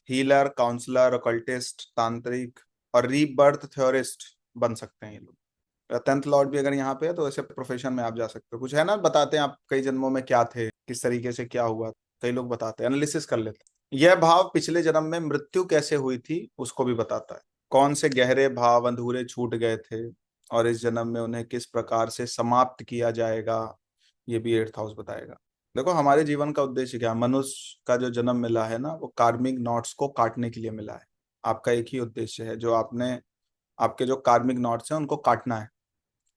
Healer, counsellor, occultist, tantrik और रीबर्थ थ्योरिस्ट बन सकते हैं ये लोग। टेंथ लॉर्ड भी अगर यहाँ पे है तो ऐसे प्रोफेशन में आप जा सकते हो। कुछ है ना, बताते हैं आप कई जन्मों में क्या थे, किस तरीके से क्या हुआ, कई लोग बताते हैं, एनालिसिस कर लेते हैं। यह भाव पिछले जन्म में मृत्यु कैसे हुई थी उसको भी बताता है। कौन से गहरे भाव अधूरे छूट गए थे और इस जन्म में उन्हें किस प्रकार से समाप्त किया जाएगा, ये भी एट्थ हाउस बताएगा। देखो हमारे जीवन का उद्देश्य क्या है? मनुष्य का जो जन्म मिला है ना, वो कार्मिक नॉट्स को काटने के लिए मिला है। आपका एक ही उद्देश्य है, जो आपने, आपके जो कार्मिक नॉट्स हैं उनको काटना है।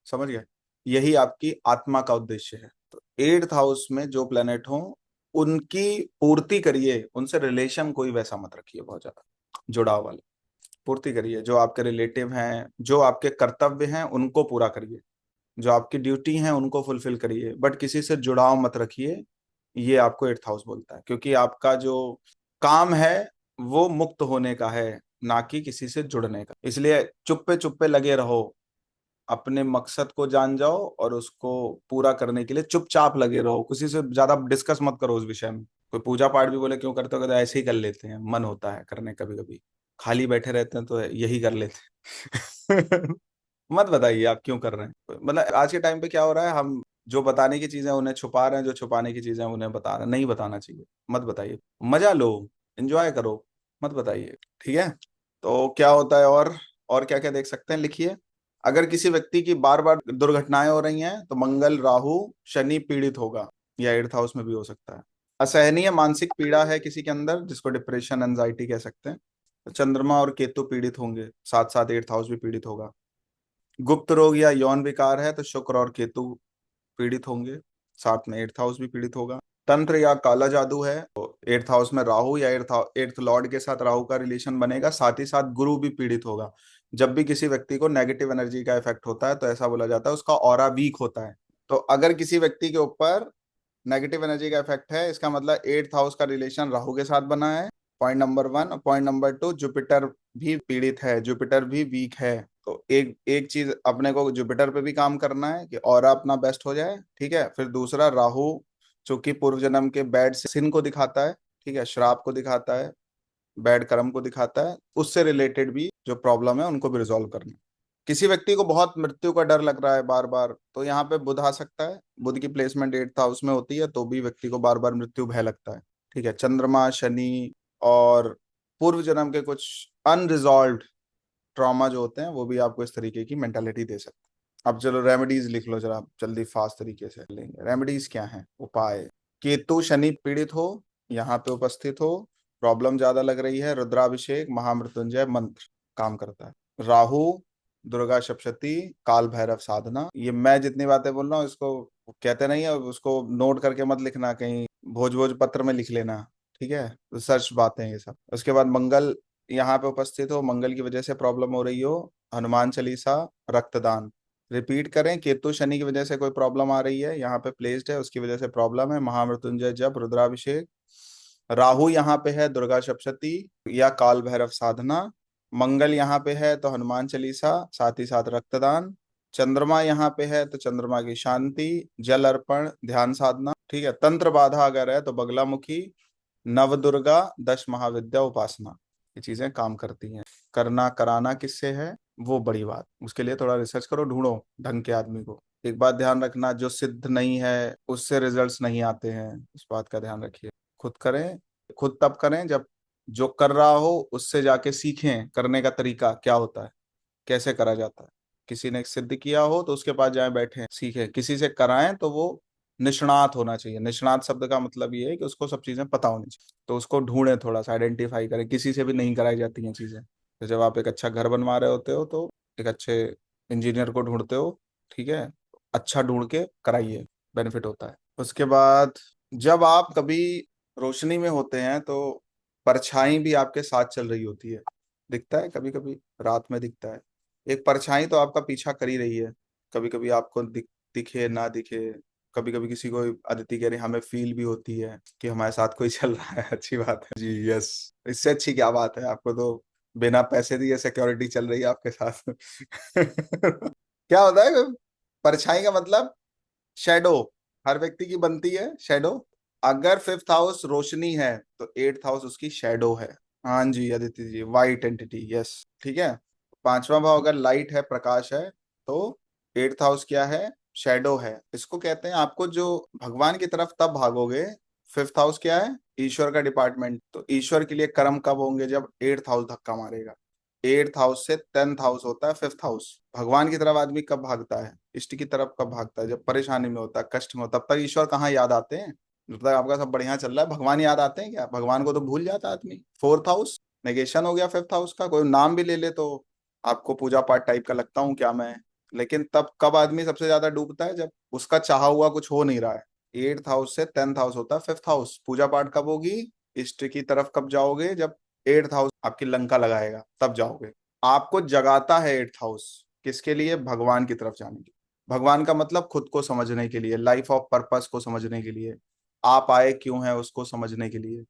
समझ गए? यही आपकी आत्मा का उद्देश्य है। तो एट्थ हाउस में जो प्लेनेट हो उनकी पूर्ति करिए, उनसे रिलेशन कोई वैसा मत रखिए बहुत ज्यादा जुड़ाव वाले। पूर्ति करिए, जो आपके रिलेटिव हैं, जो आपके कर्तव्य हैं उनको पूरा करिए, जो आपकी ड्यूटी है उनको फुलफिल करिए, बट किसी से जुड़ाव मत रखिए। ये आपको एट्थ हाउस बोलता है, क्योंकि आपका जो काम है वो मुक्त होने का है, ना कि किसी से जुड़ने का। इसलिए चुप्पे चुप्पे लगे रहो, अपने मकसद को जान जाओ और उसको पूरा करने के लिए चुपचाप लगे रहो। किसी से ज्यादा डिस्कस मत करो उस विषय में। कोई पूजा पाठ भी बोले क्यों करते हो, कहते ऐसे ही कर लेते हैं, मन होता है करने कभी कभी, खाली बैठे रहते हैं तो यही कर लेते हैं। मत बताइए आप क्यों कर रहे हैं। मतलब आज के टाइम पे क्या हो रहा है, हम जो बताने की चीजें उन्हें छुपा रहे हैं, जो छुपाने की चीजें उन्हें बता रहे हैं। नहीं बताना चाहिए, मत बताइए, मजा लो, एंजॉय करो, मत बताइए। ठीक है, तो क्या होता है और क्या क्या देख सकते हैं, लिखिए। अगर किसी व्यक्ति की बार बार दुर्घटनाएं हो रही हैं तो मंगल, राहु, शनि पीड़ित होगा, या एट्थ हाउस में भी हो सकता है। असहनीय मानसिक पीड़ा है किसी के अंदर, जिसको डिप्रेशन, एंजाइटी कह सकते हैं, तो चंद्रमा और केतु पीड़ित होंगे, साथ साथ एट्थ हाउस भी पीड़ित होगा। गुप्त रोग या यौन विकार है तो शुक्र और केतु पीड़ित होंगे, साथ में एट्थ हाउस भी पीड़ित होगा। तंत्र या काला जादू है तो एट्थ हाउस में राहु या एट्थ लॉर्ड के साथ राहु का रिलेशन बनेगा, साथ ही साथ गुरु भी पीड़ित होगा। जब भी किसी व्यक्ति को नेगेटिव एनर्जी का इफेक्ट होता है तो ऐसा बोला जाता है उसका ऑरा वीक होता है। तो अगर किसी व्यक्ति के ऊपर नेगेटिव एनर्जी का इफेक्ट है, इसका मतलब एट्थ हाउस का रिलेशन राहु के साथ बना है, point number one. Point number two, Jupiter भी पीड़ित है, जुपिटर भी वीक है। तो एक एक चीज अपने को जुपिटर पे भी काम करना है कि और अपना बेस्ट हो जाए। ठीक है, फिर दूसरा, राहु चूंकि पूर्व जन्म के बैड सिन को दिखाता है, ठीक है, श्राप को दिखाता है, बैड कर्म को दिखाता है, उससे रिलेटेड भी जो प्रॉब्लम है उनको भी रिजॉल्व करना है। किसी व्यक्ति को बहुत मृत्यु का डर लग रहा है बार बार, तो यहाँ पे बुध आ सकता है। बुध की प्लेसमेंट एट्थ हाउस में होती है तो भी व्यक्ति को बार बार मृत्यु भय लगता है। ठीक है, चंद्रमा, शनि और पूर्व जन्म के कुछ अनरिजॉल्व ट्रॉमा जो होते हैं वो भी आपको इस तरीके की मेंटालिटी दे सकते हैं। अब चलो रेमेडीज लिख लो जरा, जल्दी फास्ट तरीके से लेंगे। रेमेडीज क्या है, उपाय? केतु शनि पीड़ित हो, यहाँ पे उपस्थित हो, प्रॉब्लम ज्यादा लग रही है, रुद्राभिषेक, महामृत्युंजय मंत्र काम करता है। राहु, दुर्गा सप्तशती, काल भैरव साधना। ये मैं जितनी बातें बोल रहा हूँ इसको कहते नहीं है, उसको नोट करके मत लिखना, कहीं भोज भोज पत्र में लिख लेना। ठीक है, रिसर्च बातें ये सब। उसके बाद मंगल यहाँ पे उपस्थित हो, मंगल की वजह से प्रॉब्लम हो रही हो, हनुमान चालीसा, रक्तदान। रिपीट करें, केतु शनि की वजह से कोई प्रॉब्लम आ रही है, यहाँ पे प्लेस्ड है उसकी वजह से प्रॉब्लम है, महामृत्युंजय जप, रुद्राभिषेक। राहु यहाँ पे है, दुर्गा सप्तशती या काल भैरव साधना। मंगल यहाँ पे है तो हनुमान चालीसा, साथ ही साथ रक्तदान। चंद्रमा यहाँ पे है तो चंद्रमा की शांति, जल अर्पण, ध्यान साधना। ठीक है, तंत्र बाधा अगर है तो बगलामुखी, नव दुर्गा, दश महाविद्या उपासना। ये चीजें काम करती हैं। करना कराना किससे है वो बड़ी बात, उसके लिए थोड़ा रिसर्च करो, ढूंढो ढंग के आदमी को। एक बात ध्यान रखना, जो सिद्ध नहीं है उससे रिजल्ट्स नहीं आते हैं, इस बात का ध्यान रखिए। खुद करें, खुद तब करें जब जो कर रहा हो उससे जाके सीखें करने का तरीका क्या होता है, कैसे करा जाता है। किसी ने सिद्ध किया हो तो उसके पास जाए, बैठे सीखे, किसी से कराएं तो वो निष्णात होना चाहिए। निष्णात शब्द का मतलब ये है कि उसको सब चीजें पता होनी चाहिए, तो उसको ढूंढें, थोड़ा सा आइडेंटिफाई करें। किसी से भी नहीं कराई जाती हैं चीजें। तो जब आप एक अच्छा घर बनवा रहे होते हो तो एक अच्छे इंजीनियर को ढूंढते हो, ठीक है, अच्छा ढूंढ के कराइए, बेनिफिट होता है। उसके बाद जब आप कभी रोशनी में होते हैं तो परछाई भी आपके साथ चल रही होती है, दिखता है कभी कभी, रात में दिखता है, एक परछाई तो आपका पीछा कर ही रही है। कभी कभी आपको दिखे ना दिखे, कभी कभी किसी को, अदिति कह रही हमें फील भी होती है कि हमारे साथ कोई चल रहा है। अच्छी बात है जी, यस। इससे अच्छी क्या बात है, आपको तो बिना पैसे दिए सिक्योरिटी चल रही है आपके साथ। क्या होता है परछाई का मतलब? शेडो। हर व्यक्ति की बनती है शेडो। अगर फिफ्थ हाउस रोशनी है तो एट्थ हाउस उसकी शेडो है। हाँ जी Aditya ji, white entity, yes, ठीक है। पांचवा भाव अगर लाइट है, प्रकाश है, तो एट्थ हाउस क्या है? शेडो है। इसको कहते हैं, आपको जो भगवान की तरफ तब भागोगे। फिफ्थ हाउस क्या है? ईश्वर का डिपार्टमेंट। तो ईश्वर के लिए कर्म कब होंगे? जब एट्थ हाउस धक्का मारेगा। एट्थ हाउस से टेंथ हाउस होता है फिफ्थ हाउस। भगवान की तरफ आदमी कब भागता है, इष्ट की तरफ कब भागता है? जब परेशानी में होता है, कष्ट में होता है। तब तक ईश्वर कहाँ याद आते हैं? जब तक आपका सब बढ़िया चल रहा है भगवान याद आते हैं क्या? भगवान को तो भूल जाता है आदमी। फोर्थ हाउस नेगेशन हो गया फिफ्थ हाउस का। कोई नाम भी ले ले तो आपको पूजा पाठ टाइप का लगता हूँ क्या मैं? लेकिन तब कब आदमी सबसे ज्यादा डूबता है? जब उसका चाहा हुआ कुछ हो नहीं रहा है। एट्थ हाउस से टेंथ हाउस होता है फिफ्थ हाउस। पूजा पाठ कब होगी? इष्ट की तरफ कब जाओगे? जब एट्थ हाउस आपकी लंका लगाएगा तब जाओगे। आपको जगाता है एट्थ हाउस, किसके लिए? भगवान की तरफ जाने के लिए। भगवान का मतलब खुद को समझने के लिए, लाइफ ऑफ पर्पस को समझने के लिए, आप आए क्यों हैं उसको समझने के लिए।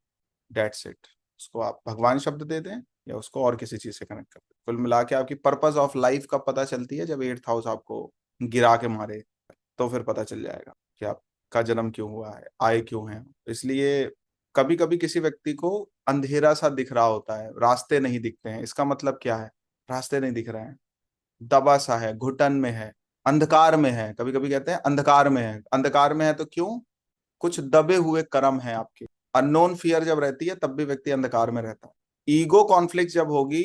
That's it. उसको आप भगवान शब्द दे दें या उसको और किसी चीज से कनेक्ट कर दें, कुल मिला के आपकी पर्पस ऑफ लाइफ कब पता चलती है? जब एट्थ हाउस आपको गिरा के मारे, तो फिर पता चल जाएगा कि आपका जन्म क्यों हुआ है, आए क्यों हैं। इसलिए कभी कभी किसी व्यक्ति को अंधेरा सा दिख रहा होता है, रास्ते नहीं दिखते हैं, इसका मतलब क्या है? रास्ते नहीं दिख रहे हैं, दबा सा है, घुटन में है, अंधकार में है। कभी कभी कहते हैं अंधकार में है। अंधकार में है तो क्यों? कुछ दबे हुए कर्म है आपके। अननोन फियर जब रहती है तब भी व्यक्ति अंधकार में रहता है। ईगो कॉन्फ्लिक्ट जब होगी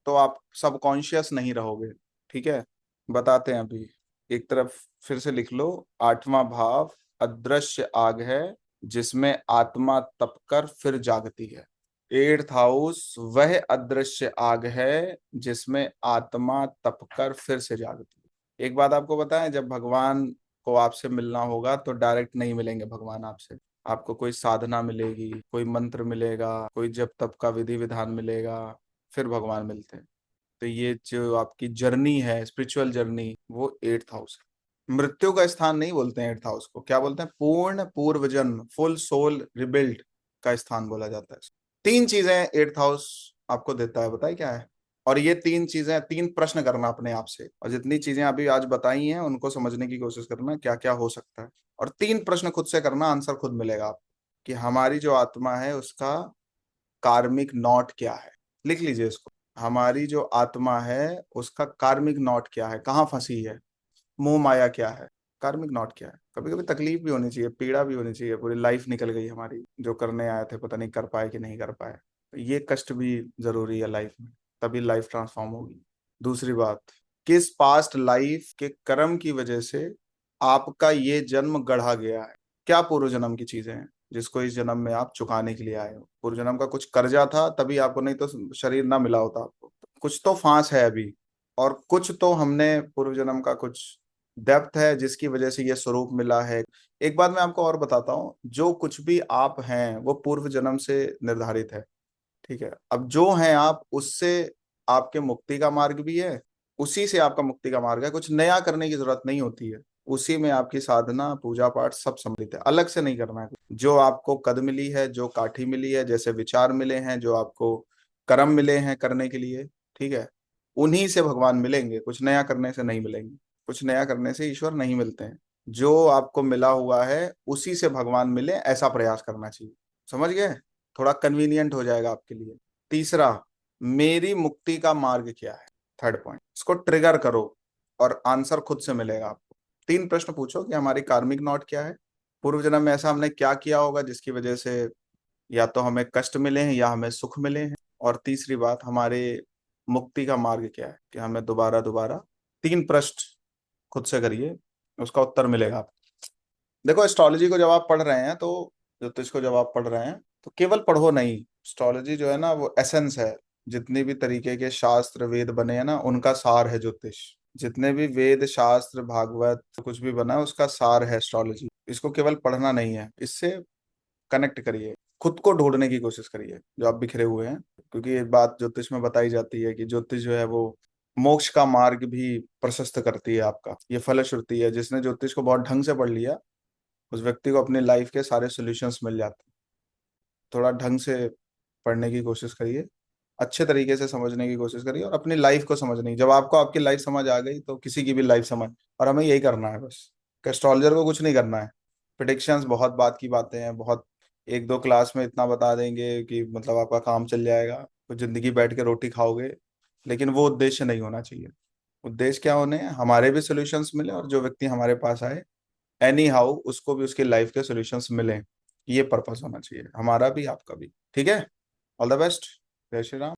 तो आप सबकॉन्शियस नहीं रहोगे, ठीक है। बताते हैं अभी, एक तरफ फिर से लिख लो। आठवां भाव अदृश्य आग है जिसमें आत्मा तपकर फिर जागती है। एट्थ हाउस वह अदृश्य आग है जिसमें आत्मा तपकर फिर से जागती है। एक बात आपको बताएं, जब भगवान को आपसे मिलना होगा तो डायरेक्ट नहीं मिलेंगे भगवान आपसे। आपको कोई साधना मिलेगी, कोई मंत्र मिलेगा, कोई जप तप का विधि विधान मिलेगा, फिर भगवान मिलते हैं। तो ये जो आपकी जर्नी है, स्पिरिचुअल जर्नी, वो एट्थ हाउस है। मृत्यु का स्थान नहीं बोलते हैं एट्थ हाउस को, क्या बोलते हैं? पूर्ण पूर्व जन्म, फुल सोल रिबिल्ड का स्थान बोला जाता है। तीन चीजें एट्थ हाउस आपको देता है, बताइए क्या है? और ये तीन चीजें, तीन प्रश्न करना अपने आप से, और जितनी चीजें अभी आज बताई हैं उनको समझने की कोशिश करना क्या क्या हो सकता है। और तीन प्रश्न खुद से करना, आंसर खुद मिलेगा आपको, कि हमारी जो आत्मा है उसका कार्मिक नॉट क्या है। लिख लीजिए इसको। हमारी जो आत्मा है उसका कार्मिक नॉट क्या है, कहाँ फंसी है, मोह माया क्या है, कार्मिक नॉट क्या है। कभी कभी तकलीफ भी होनी चाहिए, पीड़ा भी होनी चाहिए, पूरी लाइफ निकल गई हमारी, जो करने आए थे पता नहीं कर पाए कि नहीं कर पाए, तो ये कष्ट भी जरूरी है लाइफ में, तभी लाइफ ट्रांसफॉर्म होगी। दूसरी बात, किस पास्ट लाइफ के कर्म की वजह से आपका ये जन्म गढ़ा गया है? क्या पूर्व जन्म की चीजें हैं जिसको इस जन्म में आप चुकाने के लिए आए हो? पूर्व जन्म का कुछ कर्जा था तभी आपको, नहीं तो शरीर ना मिला होता आपको। कुछ तो फांस है अभी, और कुछ तो हमने पूर्व जन्म का कुछ डेप्थ है जिसकी वजह से ये स्वरूप मिला है। एक बात मैं आपको और बताता हूँ, जो कुछ भी आप हैं वो पूर्व जन्म से निर्धारित है, ठीक है। अब जो हैं आप, उससे आपके मुक्ति का मार्ग भी है, उसी से आपका मुक्ति का मार्ग है। कुछ नया करने की जरूरत नहीं होती है, उसी में आपकी साधना पूजा पाठ सब सम्मिलित है, अलग से नहीं करना है। जो आपको कद मिली है, जो काठी मिली है, जैसे विचार मिले हैं, जो आपको कर्म मिले हैं करने के लिए, ठीक है, उन्हीं से भगवान मिलेंगे, कुछ नया करने से नहीं मिलेंगे। कुछ नया करने से ईश्वर नहीं मिलते हैं। जो आपको मिला हुआ है उसी से भगवान मिले, ऐसा प्रयास करना चाहिए। समझ गए? थोड़ा कन्वीनियंट हो जाएगा आपके लिए। तीसरा, मेरी मुक्ति का मार्ग क्या है? थर्ड पॉइंट, इसको ट्रिगर करो और आंसर खुद से मिलेगा आपको। तीन प्रश्न पूछो कि हमारी कार्मिक नॉट क्या है, पूर्व जन्म में ऐसा हमने क्या किया होगा जिसकी वजह से या तो हमें कष्ट मिले हैं या हमें सुख मिले हैं, और तीसरी बात, हमारे मुक्ति का मार्ग क्या है, कि हमें दोबारा दोबारा 3 प्रश्न खुद से करिए, उसका उत्तर मिलेगा आपको। देखो, एस्ट्रोलॉजी को जब आप पढ़ रहे हैं तो, ज्योतिष को जब आप पढ़ रहे हैं तो केवल पढ़ो नहीं। एस्ट्रोलॉजी जो है ना, वो एसेंस है। जितने भी तरीके के शास्त्र वेद बने हैं ना, उनका सार है ज्योतिष। जितने भी वेद शास्त्र भागवत कुछ भी बना है, उसका सार है एस्ट्रोलॉजी। इसको केवल पढ़ना नहीं है, इससे कनेक्ट करिए, खुद को ढूंढने की कोशिश करिए जो आप बिखरे हुए हैं। क्योंकि ये बात ज्योतिष में बताई जाती है कि ज्योतिष जो है वो मोक्ष का मार्ग भी प्रशस्त करती है आपका। ये फलश्रुति है, जिसने ज्योतिष को बहुत ढंग से पढ़ लिया, उस व्यक्ति को अपनी लाइफ के सारे सॉल्यूशंस मिल जाते हैं। थोड़ा ढंग से पढ़ने की कोशिश करिए, अच्छे तरीके से समझने की कोशिश करिए, और अपनी लाइफ को समझने की। जब आपको आपकी लाइफ समझ आ गई तो किसी की भी लाइफ समझ। और हमें यही करना है बस, एस्ट्रोलॉजर को कुछ नहीं करना है। प्रिडिक्शंस बहुत बात की बातें हैं, बहुत एक दो क्लास में इतना बता देंगे कि मतलब आपका काम चल जाएगा, तो जिंदगी बैठ के रोटी खाओगे। लेकिन वो उद्देश्य नहीं होना चाहिए। उद्देश्य क्या होने हैं, हमारे भी सोल्यूशंस मिले, और जो व्यक्ति हमारे पास आए एनी हाउ उसको भी उसकी लाइफ के सॉल्यूशंस मिले। ये पर्पस होना चाहिए हमारा भी, आपका भी। ठीक है। All the best. जय श्री राम।